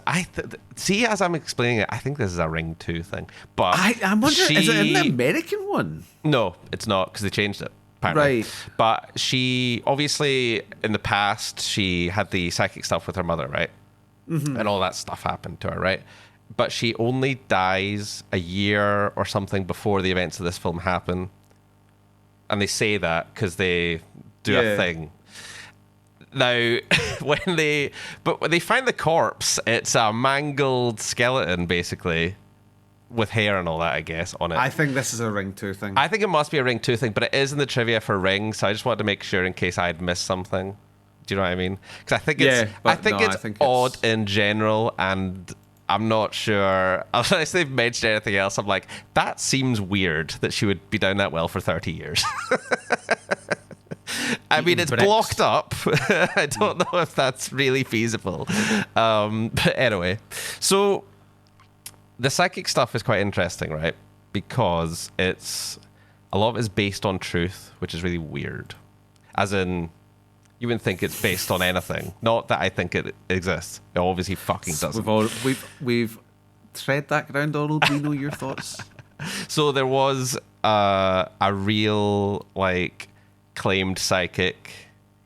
[SPEAKER 1] see, as I'm explaining it, I think this is a Ring 2 thing. But
[SPEAKER 2] I'm wondering, is it in the American one?
[SPEAKER 1] No, it's not, because they changed it. Apparently.
[SPEAKER 2] Right.
[SPEAKER 1] But she, obviously, in the past, she had the psychic stuff with her mother, right? Mm-hmm. And all that stuff happened to her, right? But she only dies a year or something before the events of this film happen. And they say that because they do a thing. Now, when they find the corpse, it's a mangled skeleton, basically. With hair and all that, I guess, on it.
[SPEAKER 2] I think this is a Ring 2 thing.
[SPEAKER 1] I think it must be a Ring 2 thing, but it is in the trivia for Ring, so I just wanted to make sure in case I'd missed something. Do you know what I mean? Because I think it's odd in general, and I'm not sure. Unless they've mentioned anything else, I'm like, that seems weird that she would be down that well for 30 years. I mean, it's blocked up. I don't know if that's really feasible. But anyway, so... The psychic stuff is quite interesting, right? Because a lot of it is based on truth, which is really weird. As in, You wouldn't think it's based on anything. Not that I think it exists. It obviously fucking doesn't.
[SPEAKER 2] We've tread that ground, Donald. We know your thoughts.
[SPEAKER 1] So there was a real, like, claimed psychic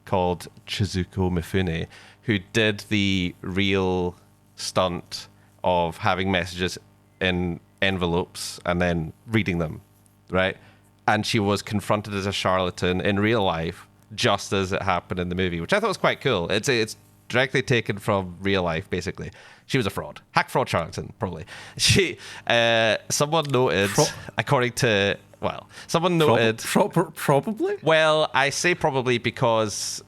[SPEAKER 1] called Chizuko Mifune who did the real stunt of having messages in envelopes and then reading them, right? And she was confronted as a charlatan in real life, just as it happened in the movie, which I thought was quite cool. It's directly taken from real life, basically. She was a fraud. Hack fraud charlatan, probably. Someone noted, according to, well, someone noted...
[SPEAKER 2] Probably?
[SPEAKER 1] Well, I say probably because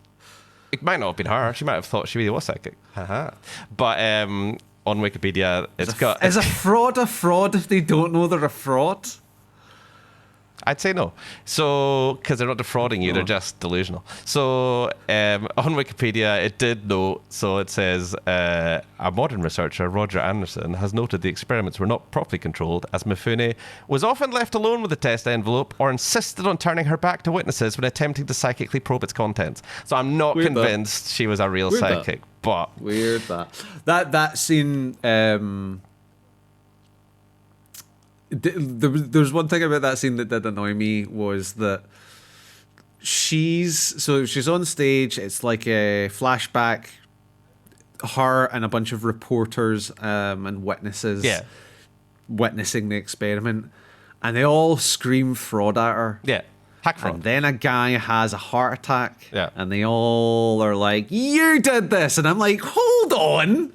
[SPEAKER 1] it might not have been her. She might have thought she really was psychic. But on Wikipedia, it's got...
[SPEAKER 2] Is a fraud if they don't know they're a fraud?
[SPEAKER 1] I'd say no. So, because they're not defrauding you, they're just delusional. So, on Wikipedia, it did note, so it says, a modern researcher, Roger Anderson, has noted the experiments were not properly controlled, as Mifune was often left alone with the test envelope or insisted on turning her back to witnesses when attempting to psychically probe its contents. So I'm not convinced she was a real psychic, but...
[SPEAKER 2] Weird that scene... There's one thing about that scene that did annoy me was that she's on stage. It's like a flashback, her and a bunch of reporters and witnesses witnessing the experiment, and they all scream fraud at her.
[SPEAKER 1] Yeah, hack fraud.
[SPEAKER 2] And then a guy has a heart attack.
[SPEAKER 1] Yeah,
[SPEAKER 2] and they all are like, "You did this," and I'm like, "Hold on."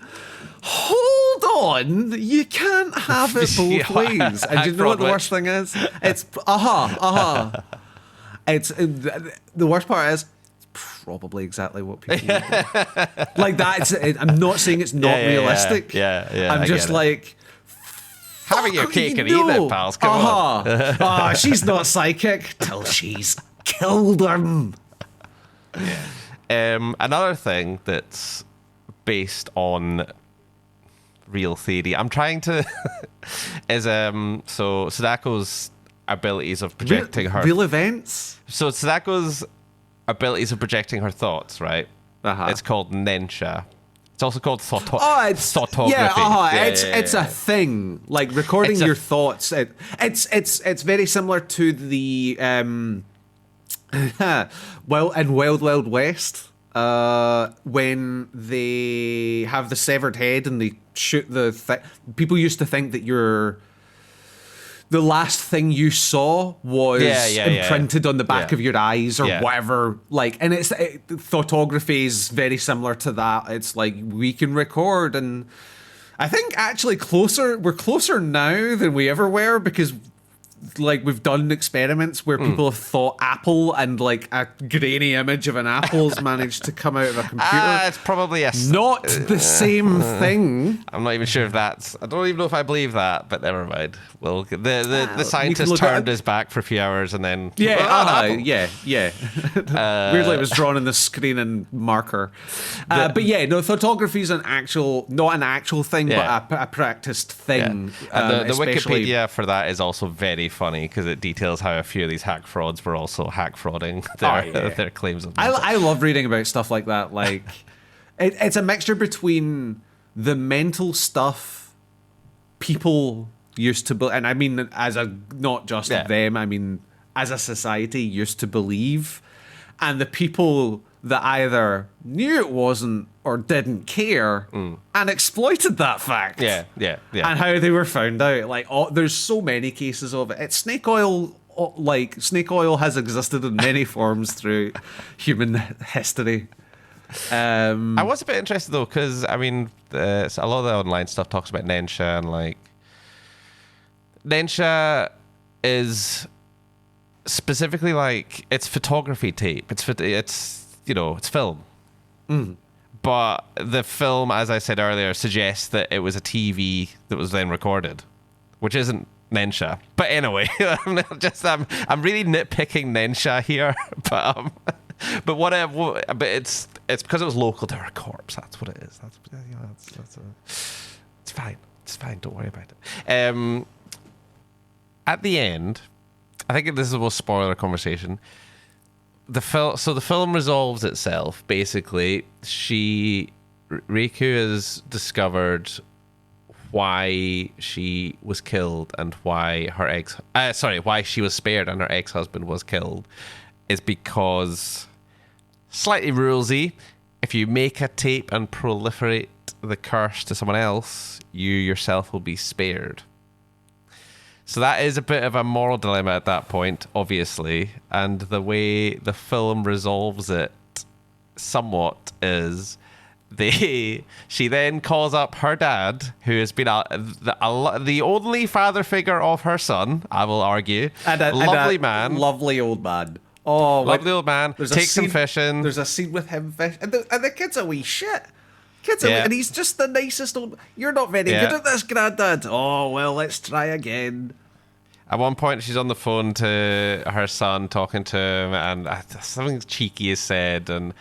[SPEAKER 2] You can't have it both ways. And you know what the worst thing is? It's It's the worst part is it's probably exactly what people do. Like that. I'm not saying it's not realistic.
[SPEAKER 1] Yeah.
[SPEAKER 2] I'm just like,
[SPEAKER 1] having your cake and eating it, pals. Come on.
[SPEAKER 2] She's not psychic till she's killed him.
[SPEAKER 1] Yeah. Another thing that's based on real theory, I'm trying to is so Sadako's abilities of projecting her
[SPEAKER 2] real events.
[SPEAKER 1] So Sadako's abilities of projecting her thoughts, right? It's called Nensha. It's also called thoughtography.
[SPEAKER 2] It's a thing, like recording your thoughts. It's very similar to the well, in Wild Wild West, when they have the severed head and they shoot people used to think that the last thing you saw was imprinted on the back of your eyes or whatever. Like, and thoughtography is very similar to that. It's like we can record, and I think actually we're closer now than we ever were, because like we've done experiments where people have thought apple, and like a grainy image of an apple has managed to come out of a computer.
[SPEAKER 1] It's probably
[SPEAKER 2] not the same thing.
[SPEAKER 1] I'm not even sure if that's... I don't even know if I believe that, but never mind. Well, the scientist turned his back for a few hours and then...
[SPEAKER 2] Weirdly, it was drawn on the screen in marker. Photography is not an actual thing, but a practiced thing.
[SPEAKER 1] And the Wikipedia for that is also very funny, because it details how a few of these hack frauds were also hack frauding their claims of...
[SPEAKER 2] I love reading about stuff like that. Like, it's a mixture between the mental stuff people used to and I mean not just them, I mean as a society used to believe, and the people that either knew it wasn't or didn't care and exploited that fact.
[SPEAKER 1] Yeah.
[SPEAKER 2] And how they were found out. Like, there's so many cases of it. It's snake oil. Like, snake oil has existed in many forms through human history.
[SPEAKER 1] I was a bit interested though, because I mean, a lot of the online stuff talks about Nensha, and like Nensha is specifically like it's photography tape. It's film. But the film, as I said earlier, suggests that it was a TV that was then recorded, which isn't Nensha. But anyway, I'm really nitpicking Nensha here. But it's because it was local to her corpse. That's what it is. It's fine. It's fine. Don't worry about it. At the end, I think this is a spoiler conversation. So the film resolves itself. Basically, Riku has discovered why she was killed and why why she was spared and her ex-husband was killed is because, slightly rulesy, if you make a tape and proliferate the curse to someone else, you yourself will be spared. So that is a bit of a moral dilemma at that point, obviously, and the way the film resolves it somewhat is she then calls up her dad, who has been the only father figure of her son, I will argue. Lovely man.
[SPEAKER 2] Lovely old man. Oh,
[SPEAKER 1] lovely old man. Takes him fishing.
[SPEAKER 2] There's a scene with him fishing. And the kid's a wee shit. And he's just the nicest old... You're not very good at this, Grandad. Oh, well, let's try again.
[SPEAKER 1] At one point, she's on the phone to her son, talking to him, and something cheeky is said, and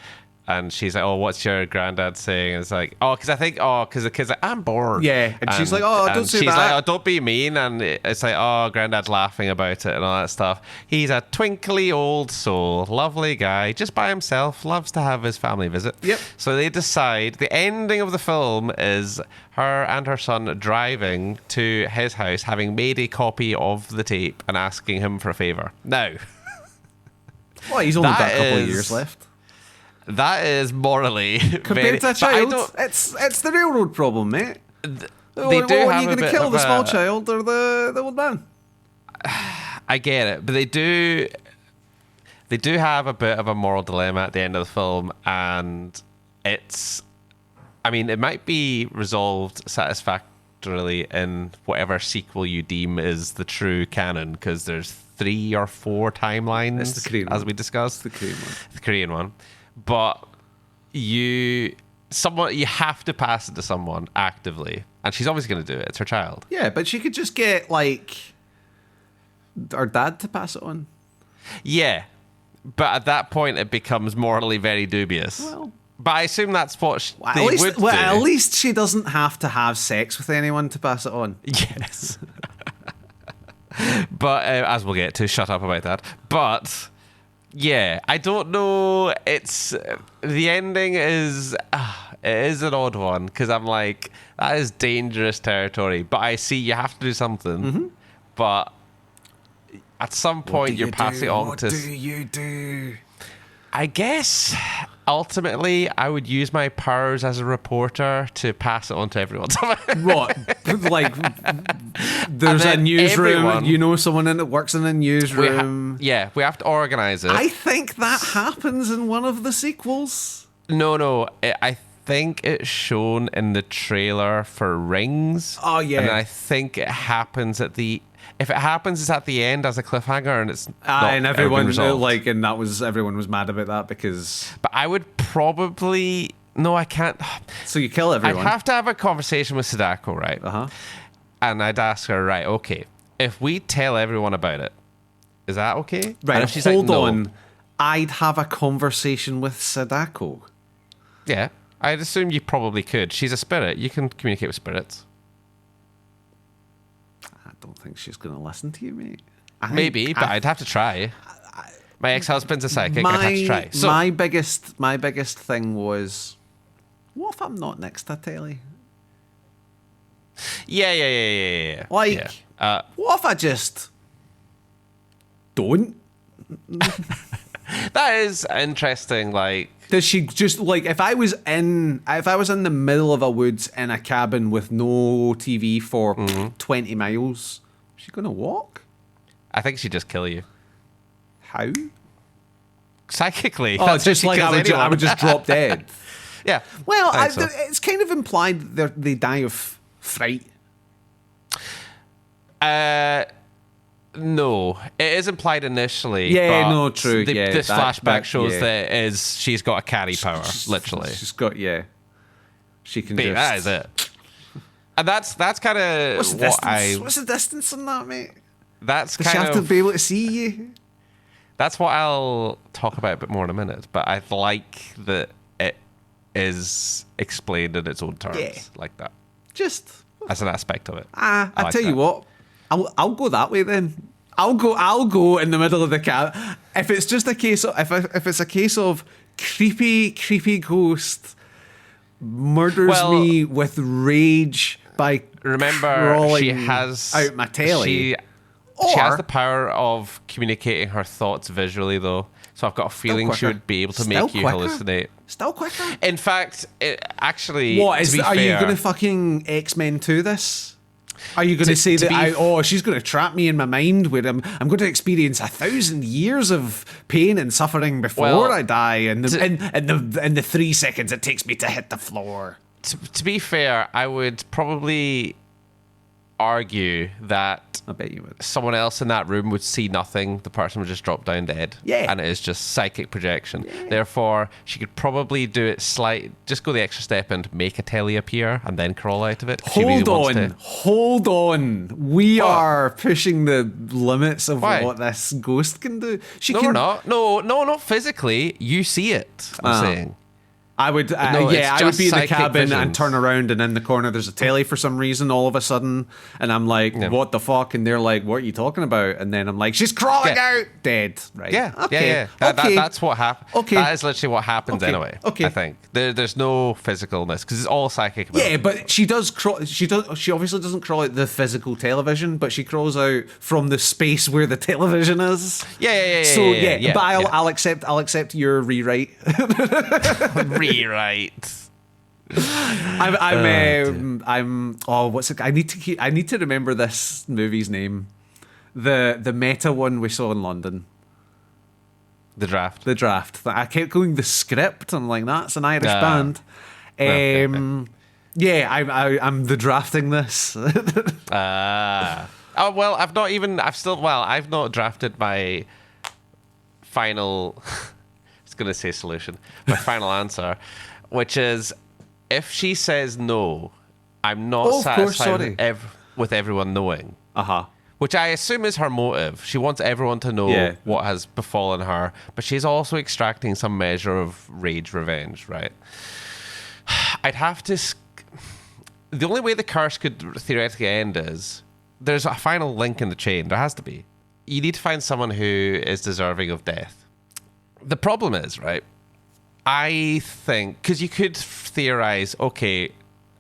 [SPEAKER 1] she's like, "Oh, what's your granddad saying?" And it's like, because the kid's like, "I'm bored."
[SPEAKER 2] Yeah, and she's like, "Oh, don't say that."
[SPEAKER 1] She's like, "Oh, don't be mean." And it's like, "Oh, granddad's laughing about it and all that stuff." He's a twinkly old soul, lovely guy, just by himself, loves to have his family visit.
[SPEAKER 2] Yep.
[SPEAKER 1] So they decide. The ending of the film is her and her son driving to his house, having made a copy of the tape and asking him for a favor. Now,
[SPEAKER 2] well, he's only got a couple of years left.
[SPEAKER 1] That is morally
[SPEAKER 2] compared to a child. It's the railroad problem, mate.
[SPEAKER 1] They do
[SPEAKER 2] are you going to kill the small child or the old man?
[SPEAKER 1] I get it, but they do have a bit of a moral dilemma at the end of the film, and it might be resolved satisfactorily in whatever sequel you deem is the true canon, because there's 3 or 4 timelines,
[SPEAKER 2] it's the Korean
[SPEAKER 1] as
[SPEAKER 2] one.
[SPEAKER 1] we discussed.
[SPEAKER 2] It's
[SPEAKER 1] the Korean one. But you have to pass it to someone actively, and she's obviously going to do it. It's her child.
[SPEAKER 2] Yeah, but she could just get her dad to pass it on.
[SPEAKER 1] Yeah, but at that point it becomes morally very dubious.
[SPEAKER 2] Well,
[SPEAKER 1] but I assume that's what would do.
[SPEAKER 2] At least she doesn't have to have sex with anyone to pass it on.
[SPEAKER 1] Yes. But as we'll get to, shut up about that. But yeah, I don't know. It's the ending is it is an odd one, because I'm like, that is dangerous territory. But I see you have to do something.
[SPEAKER 2] Mm-hmm.
[SPEAKER 1] But at some point you're passing on to.
[SPEAKER 2] What do you do?
[SPEAKER 1] I guess ultimately I would use my powers as a reporter to pass it on to everyone.
[SPEAKER 2] What? Like, there's a newsroom. You know someone that works in a newsroom.
[SPEAKER 1] We have to organize it.
[SPEAKER 2] I think that happens in one of the sequels.
[SPEAKER 1] No. I think it's shown in the trailer for Rings.
[SPEAKER 2] Oh, yeah.
[SPEAKER 1] And I think it happens if it happens, it's at the end as a cliffhanger, and it's not
[SPEAKER 2] and everyone
[SPEAKER 1] resolved.
[SPEAKER 2] and everyone was mad about that because.
[SPEAKER 1] But I would probably I can't.
[SPEAKER 2] So you kill everyone.
[SPEAKER 1] I'd have to have a conversation with Sadako, right? And I'd ask her, right, okay, if we tell everyone about it, is that okay?
[SPEAKER 2] Right.
[SPEAKER 1] And if she's
[SPEAKER 2] hold
[SPEAKER 1] like, no,
[SPEAKER 2] on. I'd have a conversation with Sadako.
[SPEAKER 1] Yeah, I'd assume you probably could. She's a spirit. You can communicate with spirits.
[SPEAKER 2] I don't think she's going to listen to you, mate.
[SPEAKER 1] Maybe, but I'd have to try. My ex-husband's a psychic. I'd have to try. So,
[SPEAKER 2] my biggest thing was, what if I'm not next to telly?
[SPEAKER 1] Yeah.
[SPEAKER 2] Like, what if I just don't?
[SPEAKER 1] That is interesting. Like,
[SPEAKER 2] does she just if I was in the middle of a woods in a cabin with no TV for 20 miles, is she gonna walk?
[SPEAKER 1] I think she'd just kill you.
[SPEAKER 2] How?
[SPEAKER 1] Psychically.
[SPEAKER 2] Oh, it's just like I would just drop dead.
[SPEAKER 1] Yeah.
[SPEAKER 2] Well, it's kind of implied that they die of fright.
[SPEAKER 1] No, it is implied initially.
[SPEAKER 2] Yeah,
[SPEAKER 1] but
[SPEAKER 2] no, true.
[SPEAKER 1] This flashback shows that she's got a carry power, literally.
[SPEAKER 2] She's got she can.
[SPEAKER 1] But that is it. And that's kind of
[SPEAKER 2] what's the distance on that, mate?
[SPEAKER 1] Does
[SPEAKER 2] she have to be able to see you?
[SPEAKER 1] That's what I'll talk about a bit more in a minute. But I like that it is explained in its own terms like that.
[SPEAKER 2] Just
[SPEAKER 1] as an aspect of it.
[SPEAKER 2] I tell you what, I'll go that way then. I'll go in the middle of the cabin. if it's just a case of if it's a case of creepy ghost murders me with rage by
[SPEAKER 1] remember, she
[SPEAKER 2] crawling
[SPEAKER 1] has
[SPEAKER 2] out my telly.
[SPEAKER 1] She has
[SPEAKER 2] Or-
[SPEAKER 1] the power of communicating her thoughts visually, though. So I've got a feeling she
[SPEAKER 2] quicker.
[SPEAKER 1] would be able to
[SPEAKER 2] Still
[SPEAKER 1] make you
[SPEAKER 2] quicker.
[SPEAKER 1] hallucinate.
[SPEAKER 2] Still quicker.
[SPEAKER 1] In fact, actually,
[SPEAKER 2] What is?
[SPEAKER 1] to be
[SPEAKER 2] Are you
[SPEAKER 1] fair,
[SPEAKER 2] going to fucking X-Men 2 this? Are you going to say that she's going to trap me in my mind where I'm going to experience 1,000 years of pain and suffering before I die in the 3 seconds it takes me to hit the floor?
[SPEAKER 1] To be fair, I would probably argue that
[SPEAKER 2] I bet you would.
[SPEAKER 1] someone else in that room would see nothing. The person would just drop down dead.
[SPEAKER 2] Yeah.
[SPEAKER 1] And it is just psychic projection. Therefore, she could probably do it just go the extra step and make a telly appear and then crawl out of it. if she really wants to.
[SPEAKER 2] Hold on. We are pushing the limits of
[SPEAKER 1] Why?
[SPEAKER 2] what this ghost can do.
[SPEAKER 1] No, we're not. No, not physically. You see it, I'm saying.
[SPEAKER 2] I would,
[SPEAKER 1] No,
[SPEAKER 2] I would
[SPEAKER 1] it's
[SPEAKER 2] be in the
[SPEAKER 1] just
[SPEAKER 2] cabin
[SPEAKER 1] psychic
[SPEAKER 2] and turn around, and in the corner there's a telly for some reason all of a sudden, and I'm like, "What the fuck?" And they're like, "What are you talking about?" And then I'm like, "She's crawling out, dead." Right?
[SPEAKER 1] Yeah,
[SPEAKER 2] Okay.
[SPEAKER 1] yeah.
[SPEAKER 2] Okay.
[SPEAKER 1] That's what happens.
[SPEAKER 2] Okay.
[SPEAKER 1] That is literally what happens
[SPEAKER 2] Okay.
[SPEAKER 1] anyway.
[SPEAKER 2] Okay.
[SPEAKER 1] I think there's no physicalness because it's all psychic.
[SPEAKER 2] Yeah, but she does crawl. She obviously doesn't crawl out the physical television, but she crawls out from the space where the television is.
[SPEAKER 1] Yeah.
[SPEAKER 2] So
[SPEAKER 1] yeah.
[SPEAKER 2] but I'll accept your rewrite.
[SPEAKER 1] Rewrite.
[SPEAKER 2] I'm. Oh, what's it? I need to remember this movie's name. The meta one we saw in London.
[SPEAKER 1] The Draft.
[SPEAKER 2] The Draft. I kept going the script. I'm like, that's an Irish
[SPEAKER 1] Ah.
[SPEAKER 2] band.
[SPEAKER 1] Okay.
[SPEAKER 2] Yeah, I'm the drafting this.
[SPEAKER 1] Oh well, I've not drafted my final. I was gonna say solution. My final answer, which is, if she says no, I'm not satisfied with everyone knowing. Which I assume is her motive. She wants everyone to know what has befallen her, but she's also extracting some measure of rage revenge, right? I'd have to. The only way the curse could theoretically end is there's a final link in the chain. There has to be. You need to find someone who is deserving of death. The problem is, right? I think, because you could theorize, okay,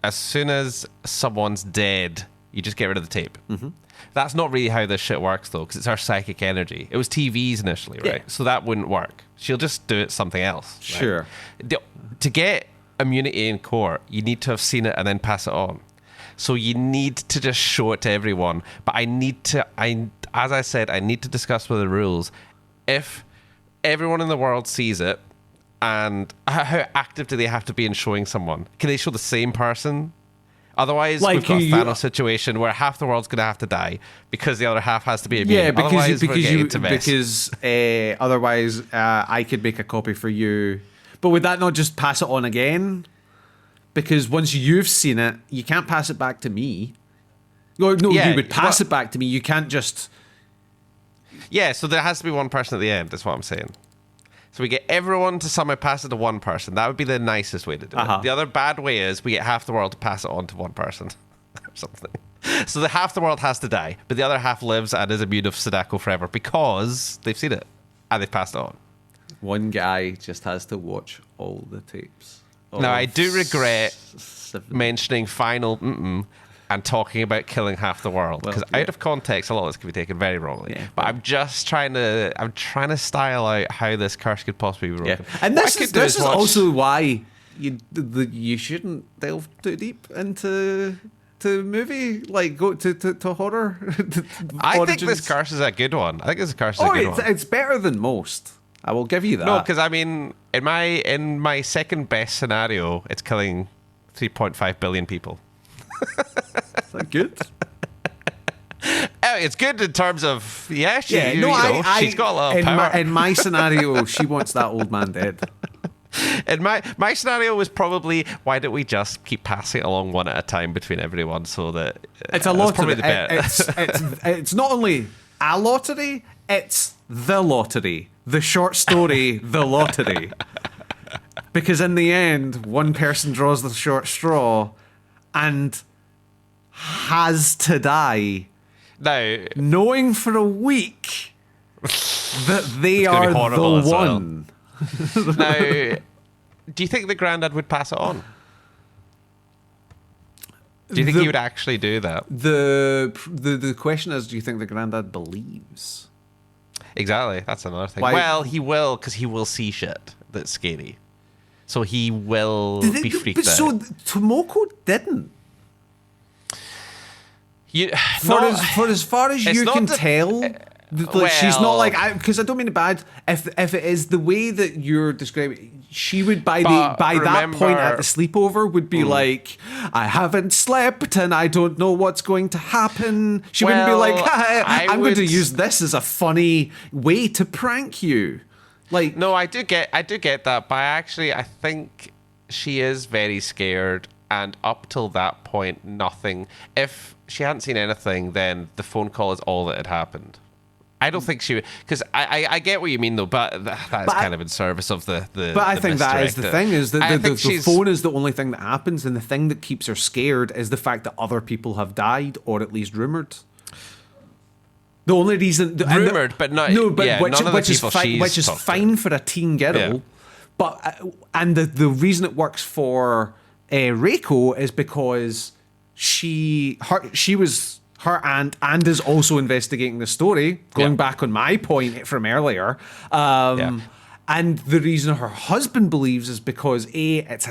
[SPEAKER 1] as soon as someone's dead, you just get rid of the tape. Mm-hmm. That's not really how this shit works, though, because it's our psychic energy. It was TVs initially, right? So that wouldn't work. She'll just do it something else. Right?
[SPEAKER 2] Sure.
[SPEAKER 1] To get immunity in court, you need to have seen it and then pass it on. So you need to just show it to everyone. But as I said, I need to discuss with the rules. If everyone in the world sees it, and how active do they have to be in showing someone? Can they show the same person? Otherwise, we've got a Thanos situation where half the world's going to have to die because the other half has to be immune.
[SPEAKER 2] Yeah, because otherwise I could make a copy for you. But would that not just pass it on again? Because once you've seen it, you can't pass it back to me. No, you would pass it back to me. You can't just...
[SPEAKER 1] Yeah, so there has to be one person at the end, that's what I'm saying. So we get everyone to somehow pass it to one person. That would be the nicest way to do it. The other bad way is we get half the world to pass it on to one person or something. So the half the world has to die, but the other half lives and is immune of Sadako forever because they've seen it and they've passed it on.
[SPEAKER 2] One guy just has to watch all the tapes.
[SPEAKER 1] Now, I do regret mentioning final and talking about killing half the world, because out of context, a lot of this can be taken very wrongly. Yeah, but I'm just trying to style out how this curse could possibly be broken.
[SPEAKER 2] Yeah. And this is also why you shouldn't delve too deep into movie, like go to horror.
[SPEAKER 1] I think this curse is a good one. I think this curse is a good one.
[SPEAKER 2] It's better than most. I will give you that.
[SPEAKER 1] No, because I mean, in my second best scenario, it's killing 3.5 billion people.
[SPEAKER 2] Is that good?
[SPEAKER 1] It's good in terms of she's got a lot of power.
[SPEAKER 2] In my scenario, she wants that old man dead.
[SPEAKER 1] And my scenario was probably, why don't we just keep passing it along one at a time between everyone, so that
[SPEAKER 2] it's a lottery. It's not only a lottery, it's the lottery. The short story, The Lottery. Because in the end, one person draws the short straw and has to die.
[SPEAKER 1] Now,
[SPEAKER 2] knowing for a week that they
[SPEAKER 1] gonna be
[SPEAKER 2] are
[SPEAKER 1] horrible
[SPEAKER 2] the
[SPEAKER 1] as well.
[SPEAKER 2] one.
[SPEAKER 1] Now, do you think the granddad would pass it on? Do you think he would actually do that?
[SPEAKER 2] The question is, do you think the granddad believes?
[SPEAKER 1] Exactly. That's another thing.
[SPEAKER 2] Why-
[SPEAKER 1] Well, he will, because he will see shit that's scary. So he will be freaked out.
[SPEAKER 2] So Tomoko didn't. For as far as
[SPEAKER 1] it's
[SPEAKER 2] you
[SPEAKER 1] not
[SPEAKER 2] can
[SPEAKER 1] the-
[SPEAKER 2] tell, she's not
[SPEAKER 1] well-
[SPEAKER 2] like, because I don't mean it bad. If it is the way that you're describing, she would by
[SPEAKER 1] But
[SPEAKER 2] that point at the
[SPEAKER 1] remember-
[SPEAKER 2] sleepover would be like, I haven't slept and I don't know what's going to happen. She wouldn't be like,
[SPEAKER 1] Well,
[SPEAKER 2] I'm going to
[SPEAKER 1] would-
[SPEAKER 2] use this as a funny way to prank you. Like,
[SPEAKER 1] No, I do get that, but I think she is very scared, and up till that point, nothing. If she hadn't seen anything, then the phone call is all that had happened. I don't think she would, because I get what you mean though, but that's kind of in service of the.
[SPEAKER 2] But I think that is the thing, is that
[SPEAKER 1] I
[SPEAKER 2] the
[SPEAKER 1] think she's-
[SPEAKER 2] phone is the only thing that happens, and the thing that keeps her scared is the fact that other people have died, or at least rumored. The only reason
[SPEAKER 1] Rumored, but not- yeah,
[SPEAKER 2] which,
[SPEAKER 1] none of the
[SPEAKER 2] which is
[SPEAKER 1] people
[SPEAKER 2] fine,
[SPEAKER 1] she's
[SPEAKER 2] which is
[SPEAKER 1] talked to.
[SPEAKER 2] fine for a teen girl.
[SPEAKER 1] Yeah.
[SPEAKER 2] But and the reason it works for Reiko is because her aunt and is also investigating the story. Going
[SPEAKER 1] Yeah.
[SPEAKER 2] back on my point from earlier.
[SPEAKER 1] Yeah.
[SPEAKER 2] And the reason her husband believes is because it's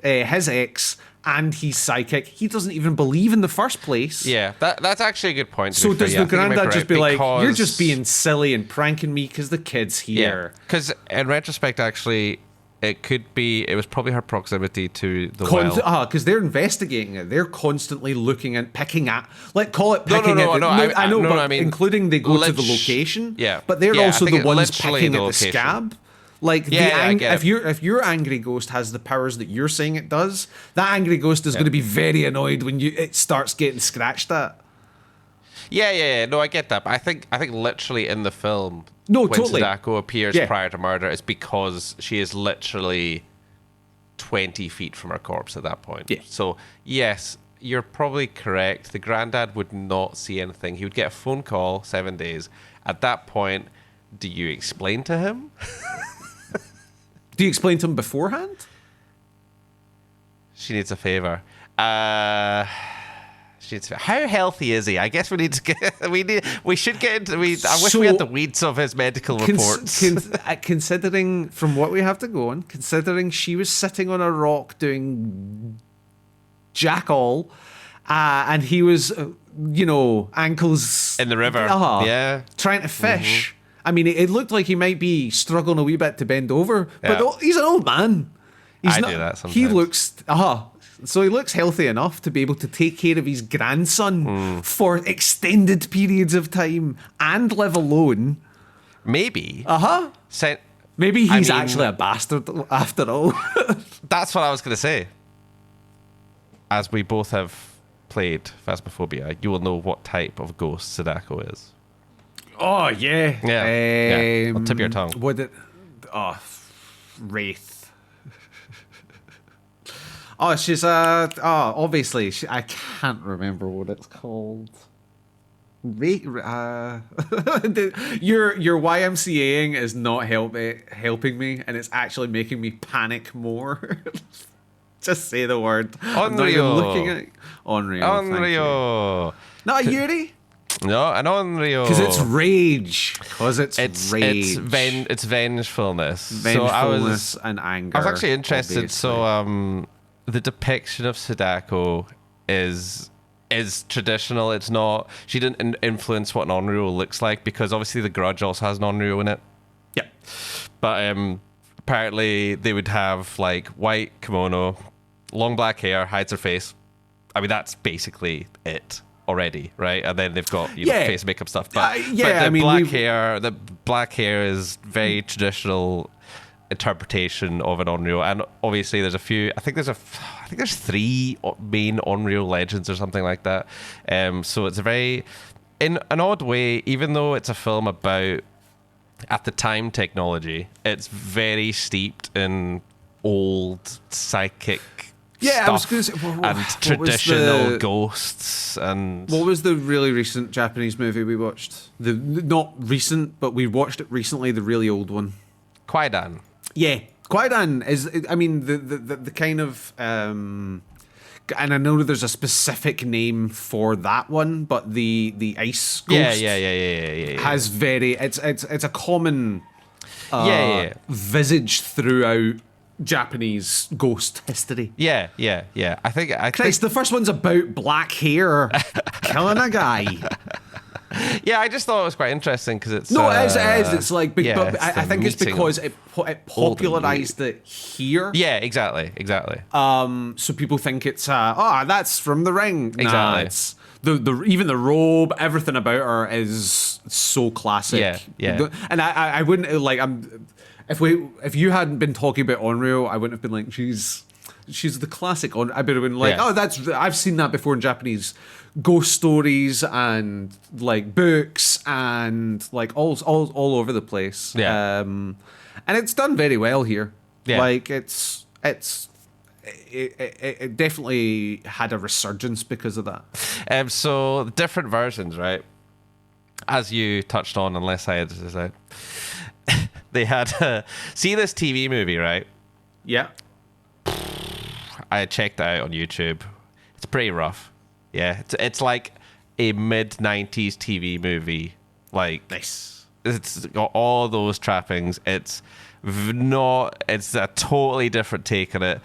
[SPEAKER 2] his ex, and he's psychic. He doesn't even believe in the first place.
[SPEAKER 1] Yeah, that's actually a good point. to
[SPEAKER 2] So
[SPEAKER 1] be fair.
[SPEAKER 2] does
[SPEAKER 1] Yeah,
[SPEAKER 2] the
[SPEAKER 1] I think you might
[SPEAKER 2] granddad
[SPEAKER 1] be
[SPEAKER 2] just
[SPEAKER 1] right,
[SPEAKER 2] be like, "You're
[SPEAKER 1] because-
[SPEAKER 2] just being silly and pranking me because the kid's here"?
[SPEAKER 1] because in retrospect, actually, it was probably her proximity to the well.
[SPEAKER 2] Because they're investigating it. They're constantly looking and picking at, call it
[SPEAKER 1] No,
[SPEAKER 2] picking
[SPEAKER 1] no,
[SPEAKER 2] at.
[SPEAKER 1] no,
[SPEAKER 2] I know,
[SPEAKER 1] no,
[SPEAKER 2] but
[SPEAKER 1] I mean,
[SPEAKER 2] including they go to the
[SPEAKER 1] lit-
[SPEAKER 2] location.
[SPEAKER 1] yeah.
[SPEAKER 2] But they're
[SPEAKER 1] Yeah, I
[SPEAKER 2] also
[SPEAKER 1] think
[SPEAKER 2] the ones
[SPEAKER 1] literally
[SPEAKER 2] picking
[SPEAKER 1] the
[SPEAKER 2] at the
[SPEAKER 1] location.
[SPEAKER 2] scab. Like
[SPEAKER 1] Yeah, I get it.
[SPEAKER 2] if your angry ghost has the powers that you're saying it does, that angry ghost is going to be very annoyed when it starts getting scratched at.
[SPEAKER 1] Yeah. No, I get that. But I think literally in the film,
[SPEAKER 2] No,
[SPEAKER 1] when
[SPEAKER 2] totally.
[SPEAKER 1] Sadako appears
[SPEAKER 2] Yeah.
[SPEAKER 1] prior to murder, it's because she is literally 20 feet from her corpse at that point.
[SPEAKER 2] Yeah.
[SPEAKER 1] So, yes, you're probably correct. The granddad would not see anything. He would get a phone call 7 days. At that point, do you explain to him?
[SPEAKER 2] Do you explain to him beforehand?
[SPEAKER 1] She needs a favor. How healthy is he? I guess we need to get. We should get into. I wish we had the weeds of his medical reports.
[SPEAKER 2] Considering from what we have to go on, considering she was sitting on a rock doing jack all, and he was, ankles
[SPEAKER 1] In the river. Yeah.
[SPEAKER 2] trying to fish. I mean, it looked like he might be struggling a wee bit to bend over, but
[SPEAKER 1] Yeah.
[SPEAKER 2] he's an old man. He's
[SPEAKER 1] I
[SPEAKER 2] not,
[SPEAKER 1] do that
[SPEAKER 2] He
[SPEAKER 1] sometimes.
[SPEAKER 2] looks, so he looks healthy enough to be able to take care of his grandson for extended periods of time and live alone.
[SPEAKER 1] Maybe. Sen-
[SPEAKER 2] Maybe he's
[SPEAKER 1] I mean-
[SPEAKER 2] actually a bastard after all.
[SPEAKER 1] That's what I was going to say. As we both have played Phasmophobia, you will know what type of ghost Sadako is.
[SPEAKER 2] Oh, yeah.
[SPEAKER 1] Yeah. I'll tip your tongue.
[SPEAKER 2] What did... Oh, Wraith. Oh, she's obviously, I can't remember what it's called. Your YMCAing is not helping me, and it's actually making me panic more. Just say the word. I'm not even
[SPEAKER 1] Onryo.
[SPEAKER 2] looking at it. Onryo. thank you.
[SPEAKER 1] Onryo.
[SPEAKER 2] Not a Yuri?
[SPEAKER 1] No, an Onryo.
[SPEAKER 2] Because it's rage. Because it's rage.
[SPEAKER 1] It's vengefulness.
[SPEAKER 2] Vengefulness and anger.
[SPEAKER 1] I was actually interested.
[SPEAKER 2] obviously.
[SPEAKER 1] So, the depiction of Sadako is traditional. It's not. She didn't influence what an Onryo looks like, because obviously The Grudge also has an Onryo in it.
[SPEAKER 2] Yeah.
[SPEAKER 1] But apparently they would have like white kimono, long black hair, hides her face. I mean, that's basically it already, right? And then they've got face makeup stuff. But the black hair is very traditional interpretation of an Onryo. And obviously there's a few. I think there's 3 main Onryo legends or something like that. So it's a very, in an odd way, even though it's a film about at the time technology, it's very steeped in old psychic
[SPEAKER 2] Yeah,
[SPEAKER 1] stuff
[SPEAKER 2] I was going to say,
[SPEAKER 1] and
[SPEAKER 2] what was
[SPEAKER 1] traditional ghosts and
[SPEAKER 2] What was the really recent Japanese movie we watched? The not recent, but we watched it recently. The really old one.
[SPEAKER 1] Kwaidan.
[SPEAKER 2] Yeah, Kwaidan is. I mean, the kind of. And I know there's a specific name for that one, but the ice ghost.
[SPEAKER 1] Yeah.
[SPEAKER 2] Has very. It's a common. Visage throughout Japanese ghost history.
[SPEAKER 1] Yeah. I think
[SPEAKER 2] Christ, the first one's about black hair killing a guy.
[SPEAKER 1] Yeah, I just thought it was quite interesting because it's
[SPEAKER 2] No, it is. It's like, but
[SPEAKER 1] it's
[SPEAKER 2] I
[SPEAKER 1] the
[SPEAKER 2] think it's
[SPEAKER 1] meeting
[SPEAKER 2] because
[SPEAKER 1] of
[SPEAKER 2] it popularized it here.
[SPEAKER 1] Yeah, exactly.
[SPEAKER 2] So people think it's that's from The Ring. Nah,
[SPEAKER 1] Exactly.
[SPEAKER 2] it's the even the robe, everything about her is so classic.
[SPEAKER 1] Yeah.
[SPEAKER 2] And I wouldn't like if you hadn't been talking about Onryo, I wouldn't have been like she's the classic on. I would have been like, I've seen that before in Japanese ghost stories and like books and like all over the place.
[SPEAKER 1] Yeah.
[SPEAKER 2] And it's done very well here.
[SPEAKER 1] Yeah.
[SPEAKER 2] Like it definitely had a resurgence because of that.
[SPEAKER 1] So different versions, right? As you touched on, unless I had this out, they had see this TV movie, right?
[SPEAKER 2] Yeah.
[SPEAKER 1] I checked it out on YouTube. It's pretty rough. Yeah, it's like a mid-90s TV movie. Like,
[SPEAKER 2] Nice.
[SPEAKER 1] it's got all those trappings. It's a totally different take on it.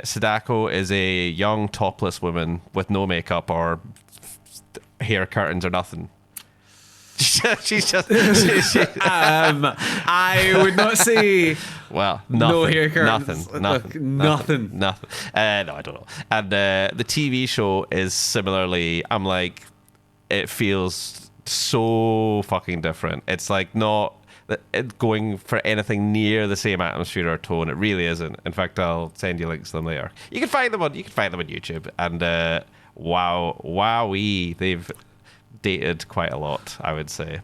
[SPEAKER 1] Sadako is a young topless woman with no makeup or hair curtains or nothing. She's just.
[SPEAKER 2] I would not say.
[SPEAKER 1] Well,
[SPEAKER 2] No
[SPEAKER 1] nothing.
[SPEAKER 2] hair curtains.
[SPEAKER 1] Nothing.
[SPEAKER 2] Nothing.
[SPEAKER 1] No, I don't know. And the TV show is similarly. I'm like, it feels so fucking different. It's like not going for anything near the same atmosphere or tone. It really isn't. In fact, I'll send you links to them later. You can find them on YouTube. And wowee, they've dated quite a lot, I would say.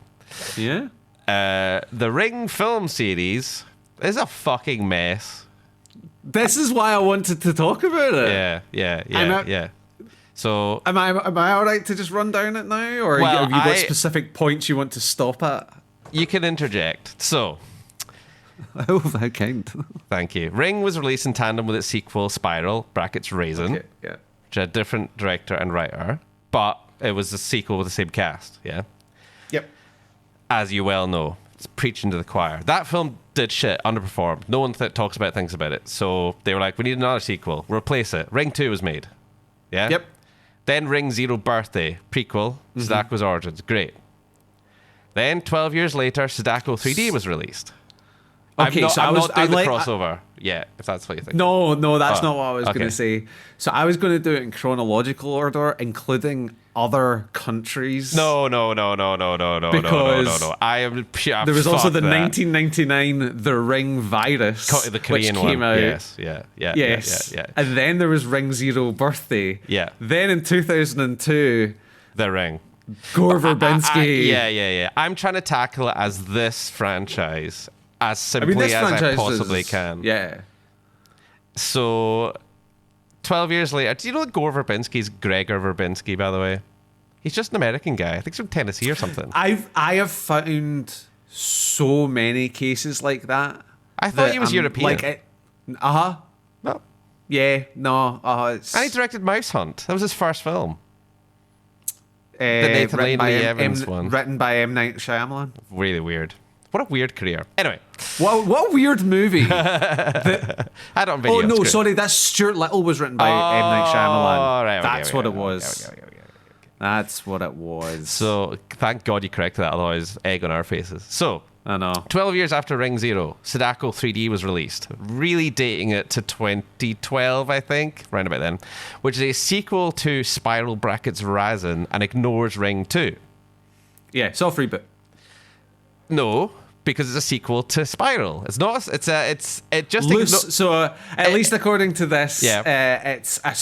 [SPEAKER 2] Yeah.
[SPEAKER 1] The Ring film series is a fucking mess.
[SPEAKER 2] This is why I wanted to talk about it.
[SPEAKER 1] Yeah. So
[SPEAKER 2] Am I all right to just run down it now, or
[SPEAKER 1] Well,
[SPEAKER 2] have you got specific points you want to stop at?
[SPEAKER 1] you can interject. So
[SPEAKER 2] Oh, how kind.
[SPEAKER 1] thank you. Ring was released in tandem with its sequel, Spiral (Raisin),
[SPEAKER 2] Okay, yeah.
[SPEAKER 1] which had a different director and writer, but it was a sequel with the same cast. Yeah.
[SPEAKER 2] Yep.
[SPEAKER 1] As you well know, it's preaching to the choir. That film did shit, underperformed. No one talks about things about it. So they were like, we need another sequel. Replace it. Ring 2 was made. Yeah?
[SPEAKER 2] Yep.
[SPEAKER 1] Then Ring Zero Birthday, prequel, Sadako's Origins. Great. Then 12 years later, Sadako 3D was released.
[SPEAKER 2] Okay,
[SPEAKER 1] I'm not doing the
[SPEAKER 2] like,
[SPEAKER 1] crossover yet, if that's what you think.
[SPEAKER 2] No, that's
[SPEAKER 1] Oh,
[SPEAKER 2] not what I was
[SPEAKER 1] okay.
[SPEAKER 2] going to say. So I was going to do it in chronological order, including other countries.
[SPEAKER 1] No.
[SPEAKER 2] Because
[SPEAKER 1] I am pure.
[SPEAKER 2] There was also the
[SPEAKER 1] that.
[SPEAKER 2] 1999 The Ring virus,
[SPEAKER 1] The Korean
[SPEAKER 2] which came
[SPEAKER 1] one.
[SPEAKER 2] out.
[SPEAKER 1] Yes. Yeah.
[SPEAKER 2] And then there was Ring Zero Birthday.
[SPEAKER 1] Yeah.
[SPEAKER 2] Then in 2002,
[SPEAKER 1] The Ring.
[SPEAKER 2] Gore Verbinski.
[SPEAKER 1] Yeah. I'm trying to tackle it as this franchise as simply
[SPEAKER 2] this
[SPEAKER 1] as I
[SPEAKER 2] franchise
[SPEAKER 1] possibly
[SPEAKER 2] is-
[SPEAKER 1] can.
[SPEAKER 2] Yeah.
[SPEAKER 1] So, 12 years later, do you know that Gore Verbinski's Gregor Verbinski, by the way? He's just an American guy. I think he's from Tennessee or something.
[SPEAKER 2] I have found so many cases like that.
[SPEAKER 1] I thought
[SPEAKER 2] that
[SPEAKER 1] he was
[SPEAKER 2] I'm
[SPEAKER 1] European.
[SPEAKER 2] Like,
[SPEAKER 1] No.
[SPEAKER 2] yeah, no, it's
[SPEAKER 1] And he directed Mouse Hunt. That was his first film.
[SPEAKER 2] the
[SPEAKER 1] Nathan Lane Lee Evans one.
[SPEAKER 2] written by M. Night Shyamalan.
[SPEAKER 1] Really weird. What a weird career. Anyway.
[SPEAKER 2] What a weird movie.
[SPEAKER 1] I don't video.
[SPEAKER 2] Oh no,
[SPEAKER 1] it's great.
[SPEAKER 2] sorry, that's Stuart Little was written by M. Night Shyamalan.
[SPEAKER 1] Right,
[SPEAKER 2] That's
[SPEAKER 1] okay,
[SPEAKER 2] what
[SPEAKER 1] okay,
[SPEAKER 2] it was.
[SPEAKER 1] okay.
[SPEAKER 2] That's what it was.
[SPEAKER 1] So, thank God you corrected that, otherwise, egg on our faces. So,
[SPEAKER 2] I know.
[SPEAKER 1] 12 years after Ring Zero, Sadako 3D was released, really dating it to 2012, I think, round about then, which is a sequel to Spiral Brackets Raisin and ignores Ring 2.
[SPEAKER 2] Yeah, soft reboot.
[SPEAKER 1] No, because it's a sequel to Spiral. It's not. It just
[SPEAKER 2] Loose. So at least according to this,
[SPEAKER 1] Yeah.
[SPEAKER 2] it's a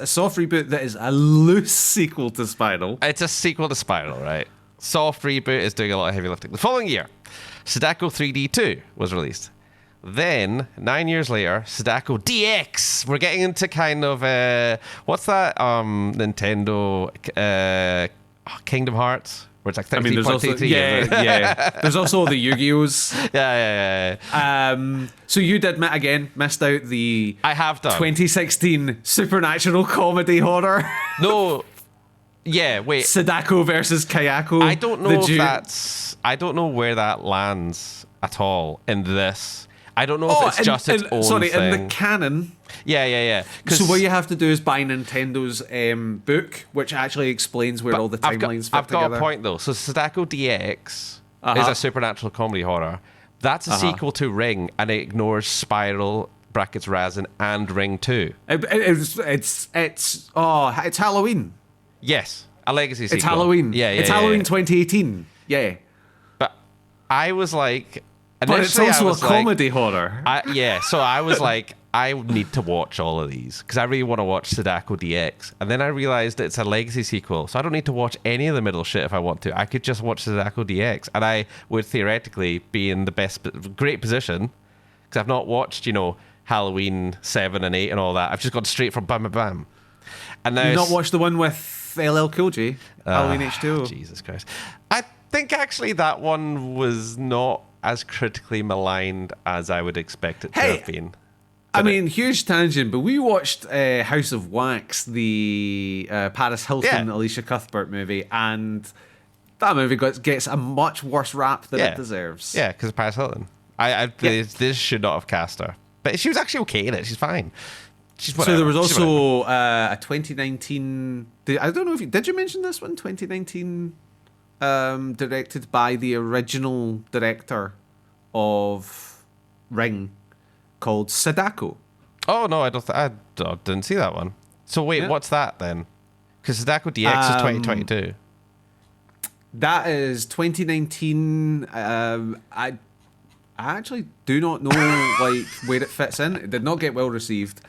[SPEAKER 2] soft reboot that is a loose sequel to Spiral.
[SPEAKER 1] It's a sequel to Spiral, right? Soft reboot is doing a lot of heavy lifting. The following year, Sadako 3D 2 was released. Then 9 years later, Sadako DX. We're getting into kind of what's that Nintendo Kingdom Hearts, where it's like 30
[SPEAKER 2] there's also There's also the Yu-Gi-Ohs.
[SPEAKER 1] Yeah.
[SPEAKER 2] So you did missed out the
[SPEAKER 1] I have done
[SPEAKER 2] 2016 supernatural comedy horror.
[SPEAKER 1] No. Yeah, wait.
[SPEAKER 2] Sadako versus Kayako.
[SPEAKER 1] I don't know if that's. I don't know where that lands at all in this. I don't know if it's just its own thing.
[SPEAKER 2] In the canon.
[SPEAKER 1] Yeah.
[SPEAKER 2] So what you have to do is buy Nintendo's book, which actually explains where all the timelines fit
[SPEAKER 1] I've got
[SPEAKER 2] together.
[SPEAKER 1] a point though. So Sadako DX is a supernatural comedy horror. That's a sequel to Ring, and it ignores Spiral brackets Razin and Ring 2.
[SPEAKER 2] It's Halloween.
[SPEAKER 1] Yes, a legacy sequel.
[SPEAKER 2] It's Halloween.
[SPEAKER 1] Yeah.
[SPEAKER 2] It's Halloween 2018. Yeah.
[SPEAKER 1] But I was like,
[SPEAKER 2] but it's also a comedy horror.
[SPEAKER 1] So I was like, I need to watch all of these because I really want to watch Sadako DX. And then I realized it's a legacy sequel, so I don't need to watch any of the middle shit if I want to. I could just watch Sadako DX, and I would theoretically be in the great position because I've not watched, Halloween 7 and 8 and all that. I've just gone straight from bam, bam, bam. And now
[SPEAKER 2] you've not watched the one with LL Cool J, Halloween H2O.
[SPEAKER 1] Jesus Christ. I think actually that one was not as critically maligned as I would expect it to have been.
[SPEAKER 2] Huge tangent, but we watched House of Wax, the Paris Hilton, Alicia Cuthbert movie, and that movie gets a much worse rap than it deserves.
[SPEAKER 1] Yeah, because of Paris Hilton. This should not have cast her. But she was actually okay in it. She's fine. So
[SPEAKER 2] there was also a 2019... I don't know if did you mention this one? 2019... directed by the original director of Ring, called Sadako.
[SPEAKER 1] Oh no, I didn't see that one. So wait, what's that then? Because Sadako DX is 2022.
[SPEAKER 2] That is 2019. I actually do not know where it fits in. It did not get well received.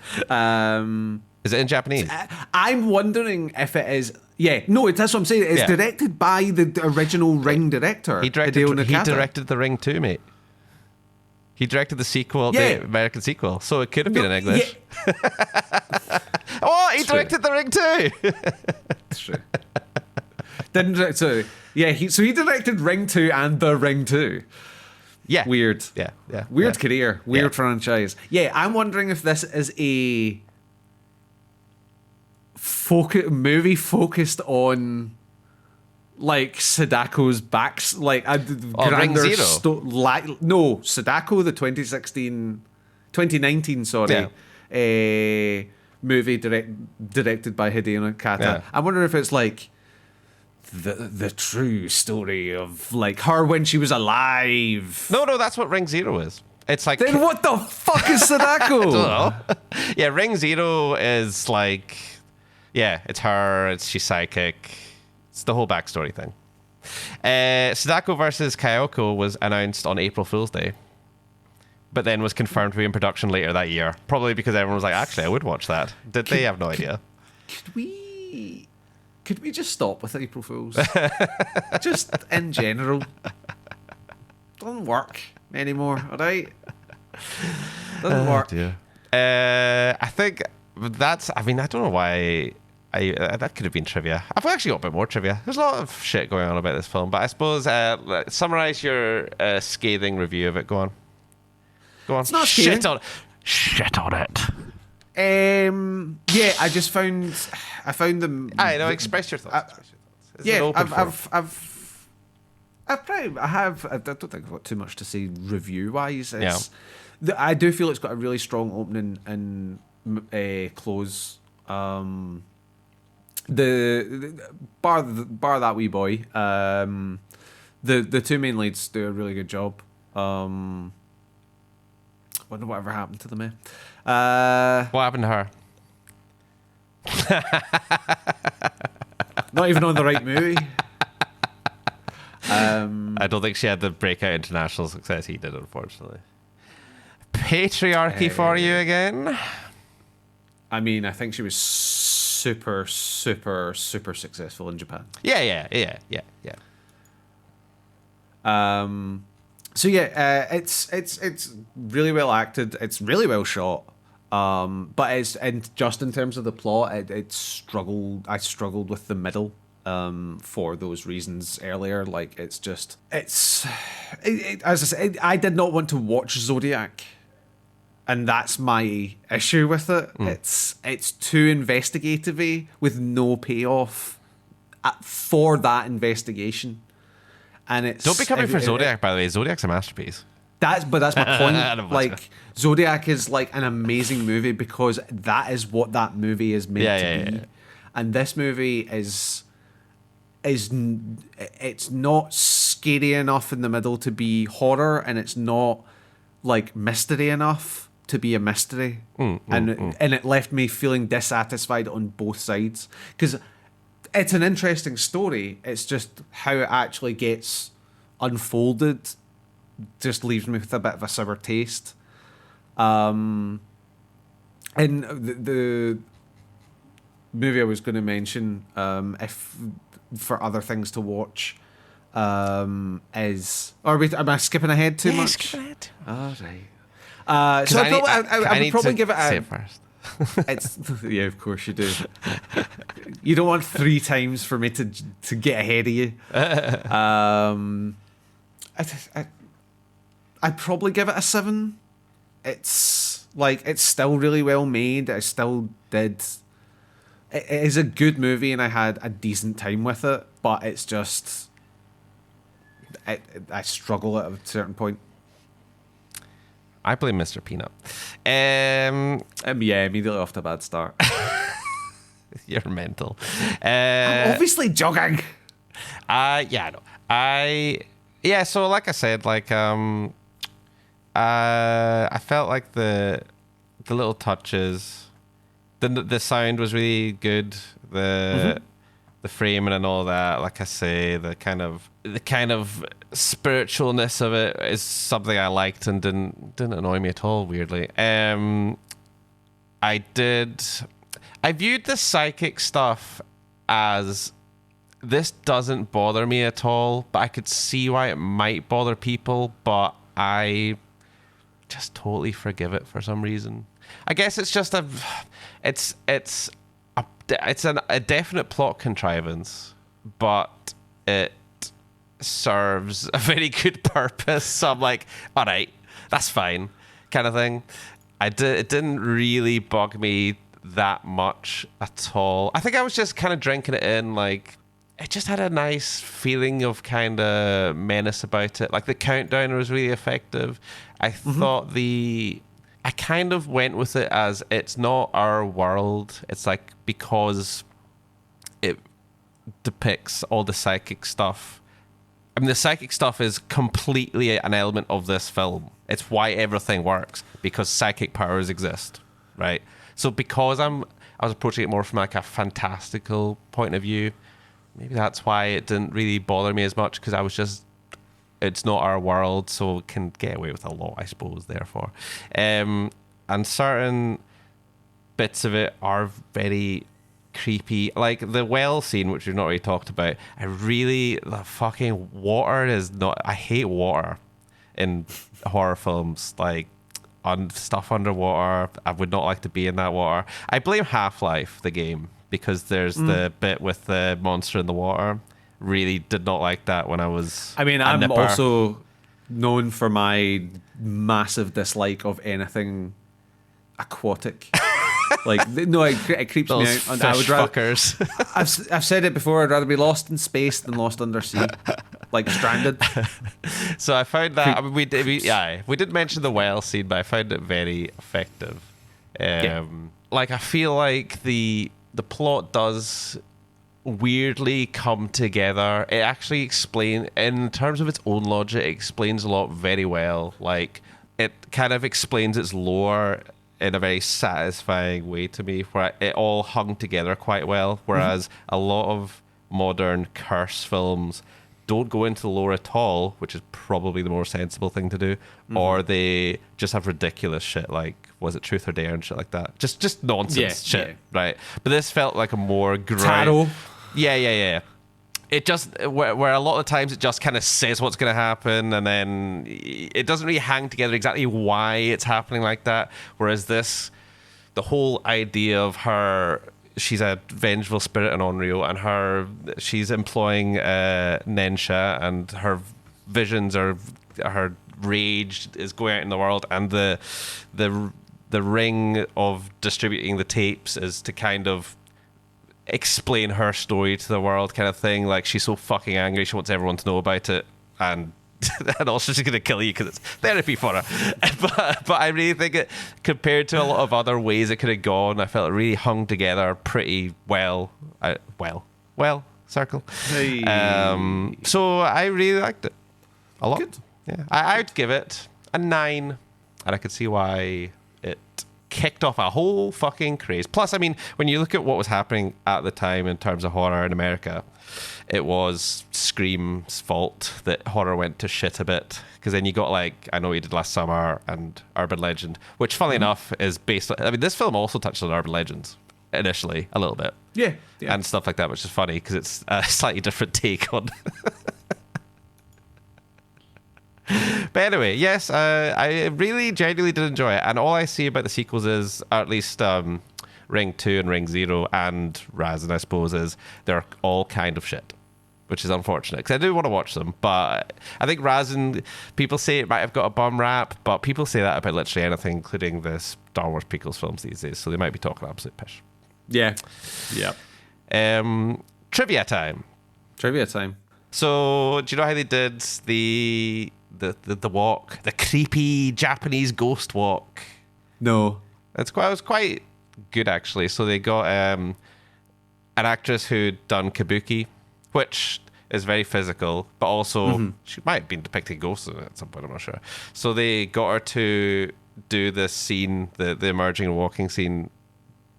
[SPEAKER 1] Is it in Japanese?
[SPEAKER 2] I'm wondering if it is. Yeah, no, that's what I'm saying. It's directed by the original Ring director. Hideo Nakata.
[SPEAKER 1] He directed the Ring 2, mate. He directed the sequel, the American sequel, so it could have been in English. Yeah. He directed the Ring 2.
[SPEAKER 2] That's true. He directed Ring 2 and the Ring 2.
[SPEAKER 1] Yeah.
[SPEAKER 2] Weird.
[SPEAKER 1] Yeah.
[SPEAKER 2] Weird career. Weird franchise. Yeah, I'm wondering if this is a movie focused on Sadako's backs, grander
[SPEAKER 1] Ring Zero.
[SPEAKER 2] No, Sadako, the 2019, movie directed by Hideo Nakata.
[SPEAKER 1] Yeah.
[SPEAKER 2] I wonder if it's the true story of her when she was alive.
[SPEAKER 1] No, that's what Ring Zero is. It's like,
[SPEAKER 2] then what the fuck is Sadako?
[SPEAKER 1] I don't know. Yeah, Ring Zero is it's her. She's psychic. It's the whole backstory thing. Sadako versus Kayako was announced on April Fool's Day, but then was confirmed to be in production later that year. Probably because everyone was like, actually, I would watch that. They have no idea.
[SPEAKER 2] Could we just stop with April Fools? Just in general. Doesn't work anymore, alright? Doesn't work.
[SPEAKER 1] Dear. I think that's... I don't know why... that could have been trivia. I've actually got a bit more trivia. There's a lot of shit going on about this film, but I suppose summarize your scathing review of it. Go on.
[SPEAKER 2] It's not scathing.
[SPEAKER 1] Shit on it.
[SPEAKER 2] I just found them.
[SPEAKER 1] I know. Express your thoughts.
[SPEAKER 2] I don't think I've got too much to say review wise. I do feel it's got a really strong opening and close. The bar that wee boy. The two main leads do a really good job. Wonder whatever happened to them.
[SPEAKER 1] What happened to her?
[SPEAKER 2] Not even on the right movie.
[SPEAKER 1] I don't think she had the breakout international success he did, unfortunately. Patriarchy for you again?
[SPEAKER 2] I think she was super, super, super successful in Japan.
[SPEAKER 1] Yeah.
[SPEAKER 2] So yeah, it's really well acted. It's really well shot. But just in terms of the plot, it struggled. I struggled with the middle. For those reasons earlier, like as I said, I did not want to watch Zodiac, and that's my issue with it. It's too investigative-y with no payoff for that investigation. And it's
[SPEAKER 1] Don't be coming for Zodiac, by the way. Zodiac's a masterpiece.
[SPEAKER 2] That's my point. Like Zodiac is like an amazing movie because that is what that movie is meant to be. And this movie is it's not scary enough in the middle to be horror, and it's not like mystery enough to be a mystery. And it left me feeling dissatisfied on both sides because it's an interesting story. It's just how it actually gets unfolded just leaves me with a bit of a sour taste. And the movie I was going to mention, if for other things to watch, am I skipping ahead too much?
[SPEAKER 1] Skipping ahead.
[SPEAKER 2] All right. So I would probably give it
[SPEAKER 1] say it first.
[SPEAKER 2] It's yeah, of course you do. You don't want 3 times for me to get ahead of you. I'd probably give it a 7. It's still really well made. I still did. It is a good movie, and I had a decent time with it. But it's just, I struggle at a certain point.
[SPEAKER 1] I blame Mr. Peanut.
[SPEAKER 2] Yeah, immediately off to a bad start.
[SPEAKER 1] You're mental.
[SPEAKER 2] I'm obviously jogging.
[SPEAKER 1] Yeah, I know. So like I said, like I felt like the little touches, the sound was really good. The framing and all that, like I say, the kind of spiritualness of it is something I liked and didn't annoy me at all, weirdly. I viewed the psychic stuff as this doesn't bother me at all, but I could see why it might bother people, but I just totally forgive it for some reason. I guess it's just it's a definite plot contrivance, but it serves a very good purpose. So I'm like, all right, that's fine, kind of thing. It didn't really bug me that much at all. I think I was just kind of drinking it in, like it just had a nice feeling of kind of menace about it. Like the countdown was really effective. I thought I kind of went with it as it's not our world. It's like because it depicts all the psychic stuff. I mean, the psychic stuff is completely an element of this film. It's why everything works, because psychic powers exist, right? So because I was approaching it more from like a fantastical point of view, maybe that's why it didn't really bother me as much, because I was just, it's not our world, so it can get away with a lot, I suppose, therefore. And certain bits of it are very creepy. Like the well scene, which we've not really talked about, the fucking water is not, I hate water in horror films, like on stuff underwater. I would not like to be in that water. I blame Half-Life, the game, because there's the bit with the monster in the water. Really did not like that when I was
[SPEAKER 2] I'm also known for my massive dislike of anything aquatic. Like, no, it creeps
[SPEAKER 1] those
[SPEAKER 2] me out.
[SPEAKER 1] fish
[SPEAKER 2] I would rather,
[SPEAKER 1] fuckers.
[SPEAKER 2] I've said it before, I'd rather be lost in space than lost under sea. Like stranded.
[SPEAKER 1] So I found that, we did mention the whale scene, but I found it very effective. Like, I feel like the plot does weirdly come together. It actually in terms of its own logic, it explains a lot very well. Like, it kind of explains its lore in a very satisfying way to me, where it all hung together quite well, whereas a lot of modern curse films don't go into the lore at all, which is probably the more sensible thing to do, or they just have ridiculous shit like, was it Truth or Dare and shit like that, just nonsense shit, right? But this felt like a more
[SPEAKER 2] Taro.
[SPEAKER 1] Yeah. it just where a lot of times it just kind of says what's going to happen, and then it doesn't really hang together exactly why it's happening like that. Whereas this, the whole idea of her, she's a vengeful spirit in Onryo, and she's employing Nensha, and her visions are, her rage is going out in the world, and the ring of distributing the tapes is to kind of explain her story to the world, kind of thing. Like, she's so fucking angry, she wants everyone to know about it, and and also she's gonna kill you because it's therapy for her. But I really think it, compared to a lot of other ways it could have gone, I felt it really hung together pretty well. Circle.
[SPEAKER 2] Hey.
[SPEAKER 1] So I really liked it a lot.
[SPEAKER 2] Good.
[SPEAKER 1] Yeah, I'd give it a 9, and I could see why it kicked off a whole fucking craze. Plus, I mean, when you look at what was happening at the time in terms of horror in America, it was Scream's fault that horror went to shit a bit. Because then you got, like, I Know What You Did Last Summer and Urban Legend, which, funnily enough, is based on... I mean, this film also touched on urban legends initially, a little bit.
[SPEAKER 2] Yeah.
[SPEAKER 1] And stuff like that, which is funny because it's a slightly different take on... But anyway, yes, I really genuinely did enjoy it. And all I see about the sequels is, or at least Ring 2 and Ring 0 and Razin, I suppose, is they're all kind of shit, which is unfortunate because I do want to watch them. But I think Razin, people say it might have got a bum rap, but people say that about literally anything, including the Star Wars prequels films these days. So they might be talking absolute pish.
[SPEAKER 2] Yeah. Yeah.
[SPEAKER 1] Trivia time.
[SPEAKER 2] Trivia time.
[SPEAKER 1] So do you know how they did the walk, the creepy Japanese ghost walk?
[SPEAKER 2] No.
[SPEAKER 1] It was quite good, actually. So they got an actress who'd done kabuki, which is very physical, but also she might have been depicting ghosts in it at some point, I'm not sure. So they got her to do this scene, the emerging and walking scene,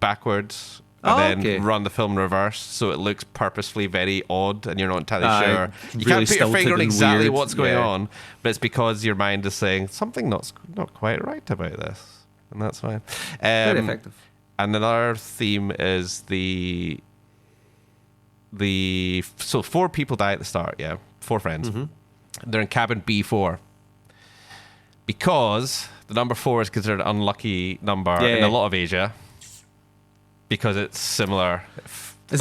[SPEAKER 1] backwards, and then run the film in reverse, so it looks purposefully very odd, and you're not entirely sure. You
[SPEAKER 2] really
[SPEAKER 1] can't put your finger on exactly
[SPEAKER 2] weird.
[SPEAKER 1] what's going on, but it's because your mind is saying something not quite right about this, and that's fine.
[SPEAKER 2] Very effective.
[SPEAKER 1] And another theme is so 4 people die at the start, yeah, 4 friends. They're in cabin B4 because the number 4 is considered an unlucky number in a lot of Asia. Because it's similar, in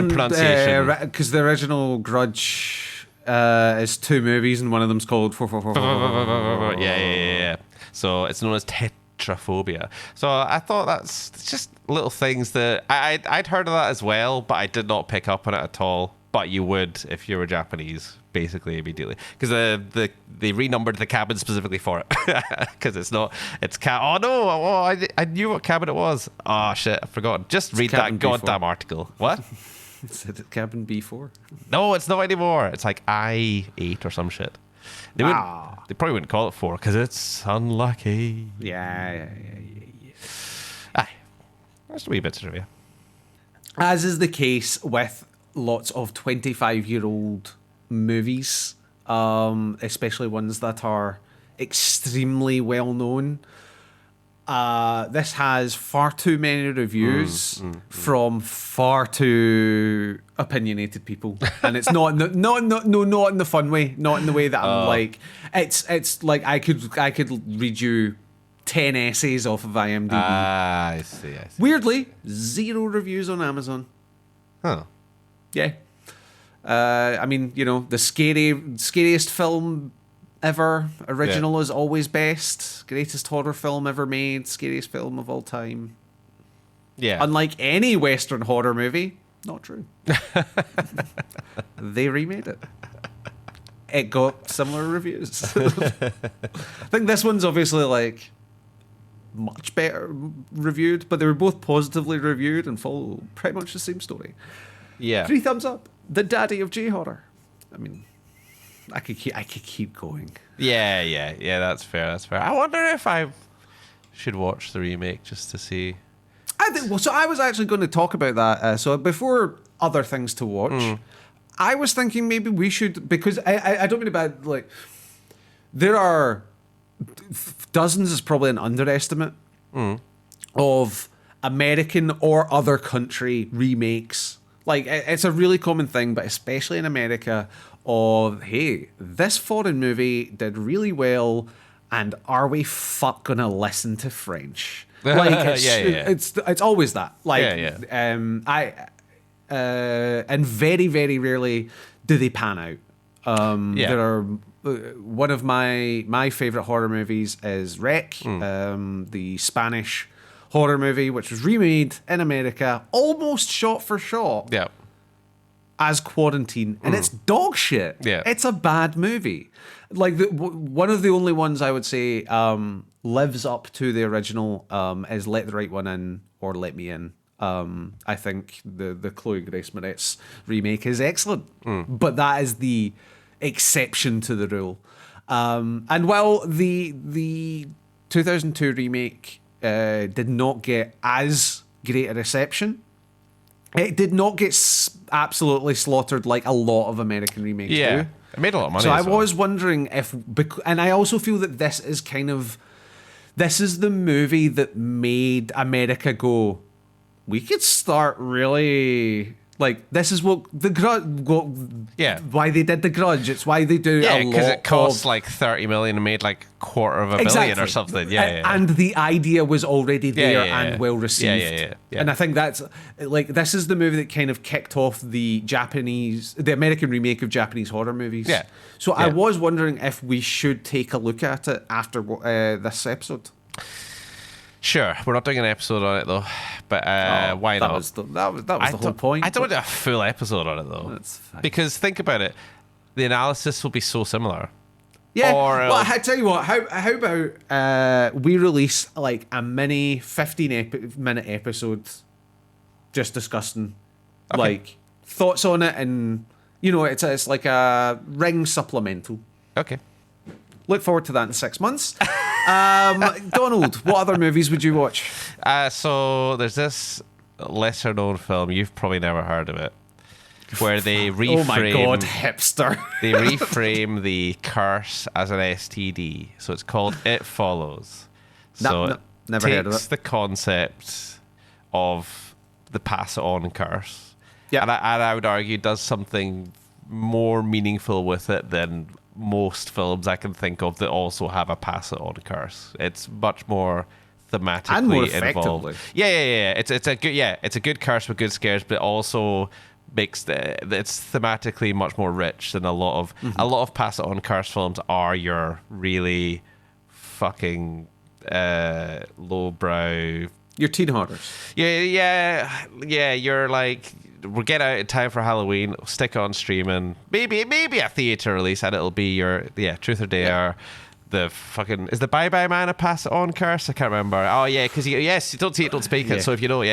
[SPEAKER 1] pronunciation.
[SPEAKER 2] Because the original Grudge is 2 movies, and one of them's called 444.
[SPEAKER 1] Yeah. So it's known as tetraphobia. So I thought it's just little things that I'd heard of that as well, but I did not pick up on it at all. But you would if you were Japanese, basically, immediately, because they renumbered the cabin specifically for it, because it's oh no, I knew what cabin it was. Oh shit, I forgot. Just read that goddamn article. What?
[SPEAKER 2] Is it cabin B4?
[SPEAKER 1] No, it's not anymore. It's like I8 or some shit. They probably wouldn't call it 4 because it's unlucky.
[SPEAKER 2] Yeah.
[SPEAKER 1] Aye, that's a wee bit of trivia.
[SPEAKER 2] As is the case with lots of 25-year-old movies, especially ones that are extremely well known. This has far too many reviews from far too opinionated people, and it's not in the fun way, not in the way that I'm like. It's like I could read you 10 essays off of IMDb.
[SPEAKER 1] I see.
[SPEAKER 2] Weirdly, 0 reviews on Amazon.
[SPEAKER 1] Huh.
[SPEAKER 2] Yeah. I mean, the scariest film ever. Original is always best. Greatest horror film ever made. Scariest film of all time.
[SPEAKER 1] Yeah.
[SPEAKER 2] Unlike any Western horror movie. Not true. They remade it. It got similar reviews. I think this one's obviously like much better reviewed, but they were both positively reviewed and follow pretty much the same story.
[SPEAKER 1] Yeah.
[SPEAKER 2] 3 thumbs up. The daddy of J-horror. I mean, I could keep going.
[SPEAKER 1] Yeah. That's fair. I wonder if I should watch the remake just to see.
[SPEAKER 2] So I was actually going to talk about that. So before other things to watch, I was thinking maybe we should, because I don't mean about like there are dozens is probably an underestimate of American or other country remakes Like, it's a really common thing, but especially in America, of, hey, this foreign movie did really well, and are we gonna listen to French? Like, it's always that. Like, and very, very rarely do they pan out. There are one of my favorite horror movies is Rec, the Spanish horror movie, which was remade in America, almost shot for shot.
[SPEAKER 1] Yeah.
[SPEAKER 2] As Quarantine, and it's dog shit.
[SPEAKER 1] Yeah.
[SPEAKER 2] It's a bad movie. Like, one of the only ones I would say lives up to the original is Let the Right One In or Let Me In. I think the Chloe Grace Moretz remake is excellent, but that is the exception to the rule. And while the 2002 remake did not get as great a reception, it did not get absolutely slaughtered like a lot of American remakes do.
[SPEAKER 1] It made a lot of money.
[SPEAKER 2] So I was wondering if, and I also feel that this is the movie that made America go, we could start really, like, this is what the Grudge, why they did The Grudge. It's why they do a lot.
[SPEAKER 1] Because it cost like 30 million and made like $250 million or something.
[SPEAKER 2] And the idea was already there and well received.
[SPEAKER 1] Yeah.
[SPEAKER 2] And I think that's, like, this is the movie that kind of kicked off the American remake of Japanese horror movies.
[SPEAKER 1] Yeah.
[SPEAKER 2] So I was wondering if we should take a look at it after this episode.
[SPEAKER 1] Sure, we're not doing an episode on it though, but why not?
[SPEAKER 2] That was the whole point.
[SPEAKER 1] I don't want to do a full episode on it though.
[SPEAKER 2] That's fine.
[SPEAKER 1] Because think about it, the analysis will be so similar.
[SPEAKER 2] Yeah. Well, I tell you what. How about we release like a mini 15-minute episode, just discussing like thoughts on it, and it's like a Ring supplemental.
[SPEAKER 1] Okay.
[SPEAKER 2] Look forward to that in 6 months. Donald, what other movies would you watch?
[SPEAKER 1] So there's this lesser known film, you've probably never heard of it, where they reframe...
[SPEAKER 2] Oh my god, hipster.
[SPEAKER 1] They reframe the curse as an STD. So it's called It Follows. So
[SPEAKER 2] never heard of it.
[SPEAKER 1] Takes the concept of the pass it on curse.
[SPEAKER 2] Yeah.
[SPEAKER 1] And I would argue does something more meaningful with it than most films I can think of that also have a pass it on curse. It's much more thematically
[SPEAKER 2] and more
[SPEAKER 1] involved.
[SPEAKER 2] effectively.
[SPEAKER 1] Yeah. It's a good curse with good scares, but it also makes it's thematically much more rich than a lot of pass it on curse films are your really fucking lowbrow.
[SPEAKER 2] Your teen horrors.
[SPEAKER 1] Yeah. You're like, we'll get out in time for Halloween, stick it on streaming, maybe a theater release, and it'll be your Truth or Dare. The fucking, is the Bye Bye Man a pass it on curse? I can't remember. Oh yeah, because you don't see it, don't speak it. So if you know,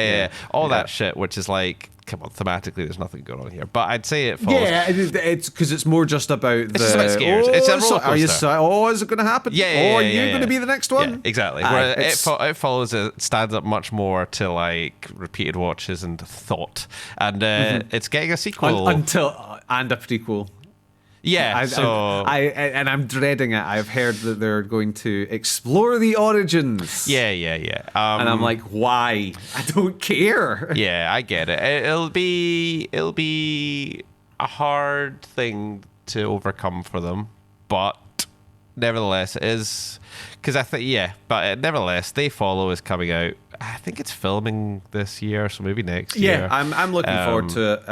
[SPEAKER 1] all that shit, which is like, come on, thematically, there's nothing going on here. But I'd say it falls.
[SPEAKER 2] Yeah, it's because it's more just about
[SPEAKER 1] it's just about scares. It's a roller coaster.
[SPEAKER 2] Is it going to happen?
[SPEAKER 1] Yeah.
[SPEAKER 2] Are you going to be the next one?
[SPEAKER 1] Yeah, exactly. Where it follows, it stands up much more to like repeated watches and thought, and it's getting a sequel
[SPEAKER 2] and a prequel.
[SPEAKER 1] Yeah,
[SPEAKER 2] I'm dreading it. I've heard that they're going to explore the origins.
[SPEAKER 1] Yeah.
[SPEAKER 2] And I'm like, why? I don't care.
[SPEAKER 1] Yeah, I get it. It'll be a hard thing to overcome for them, but nevertheless, it is because I think nevertheless, They Follow is coming out. I think it's filming this year, so maybe next year.
[SPEAKER 2] Yeah, I'm looking forward to it.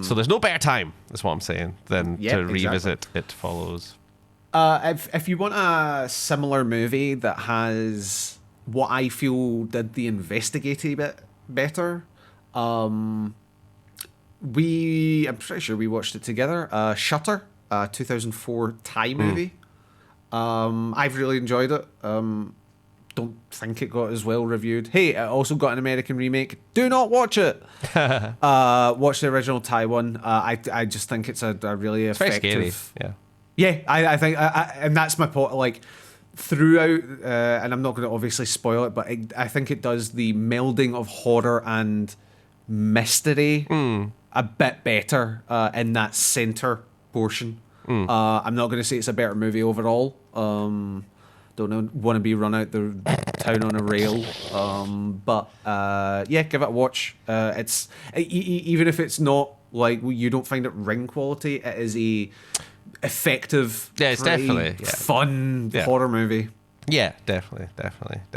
[SPEAKER 1] So there's no better time, that's what I'm saying, than to revisit It Follows.
[SPEAKER 2] If you want a similar movie that has what I feel did the investigative bit better, I'm pretty sure we watched it together. Shutter, 2004 Thai movie. I've really enjoyed it. Don't think it got as well reviewed. Hey, it also got an American remake. Do not watch it. Watch the original Thai one. I just think it's a really effective.
[SPEAKER 1] Very scary.
[SPEAKER 2] Yeah, I think, and that's my point. Like throughout, and I'm not going to obviously spoil it, but I think it does the melding of horror and mystery a bit better in that center portion. I'm not going to say it's a better movie overall. Don't want to be run out the town on a rail. But yeah, give it a watch. It's even if it's not like you don't find it Ring quality, it is a effective,
[SPEAKER 1] Yeah, it's
[SPEAKER 2] pretty
[SPEAKER 1] definitely
[SPEAKER 2] fun horror movie.
[SPEAKER 1] Yeah, definitely.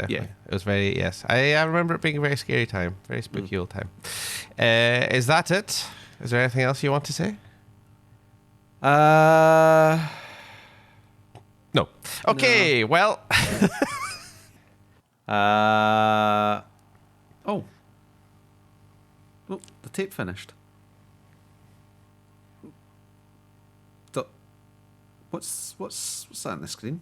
[SPEAKER 2] Yeah.
[SPEAKER 1] It was very, yes. I remember it being a very scary time, very spooky old time. Is that it? Is there anything else you want to say? No. Okay, well.
[SPEAKER 2] Oh, the tape finished. What's that on the screen?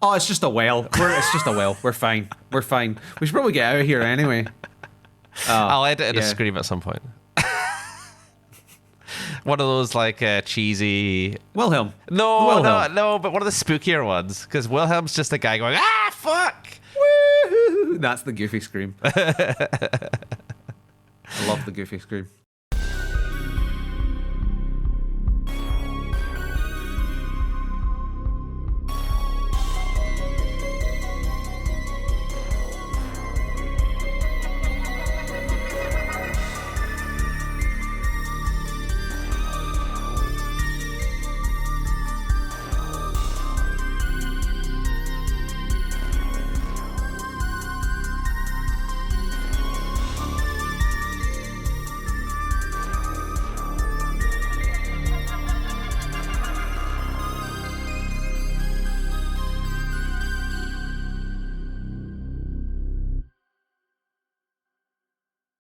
[SPEAKER 2] Oh, it's just a well. It's just a well. We're fine. We should probably get out of here anyway.
[SPEAKER 1] I'll edit a scream at some point. One of those like cheesy
[SPEAKER 2] Wilhelm.
[SPEAKER 1] No, but one of the spookier ones, because Wilhelm's just a guy going, ah, fuck.
[SPEAKER 2] Woo-hoo-hoo. That's the goofy scream. I love the goofy scream.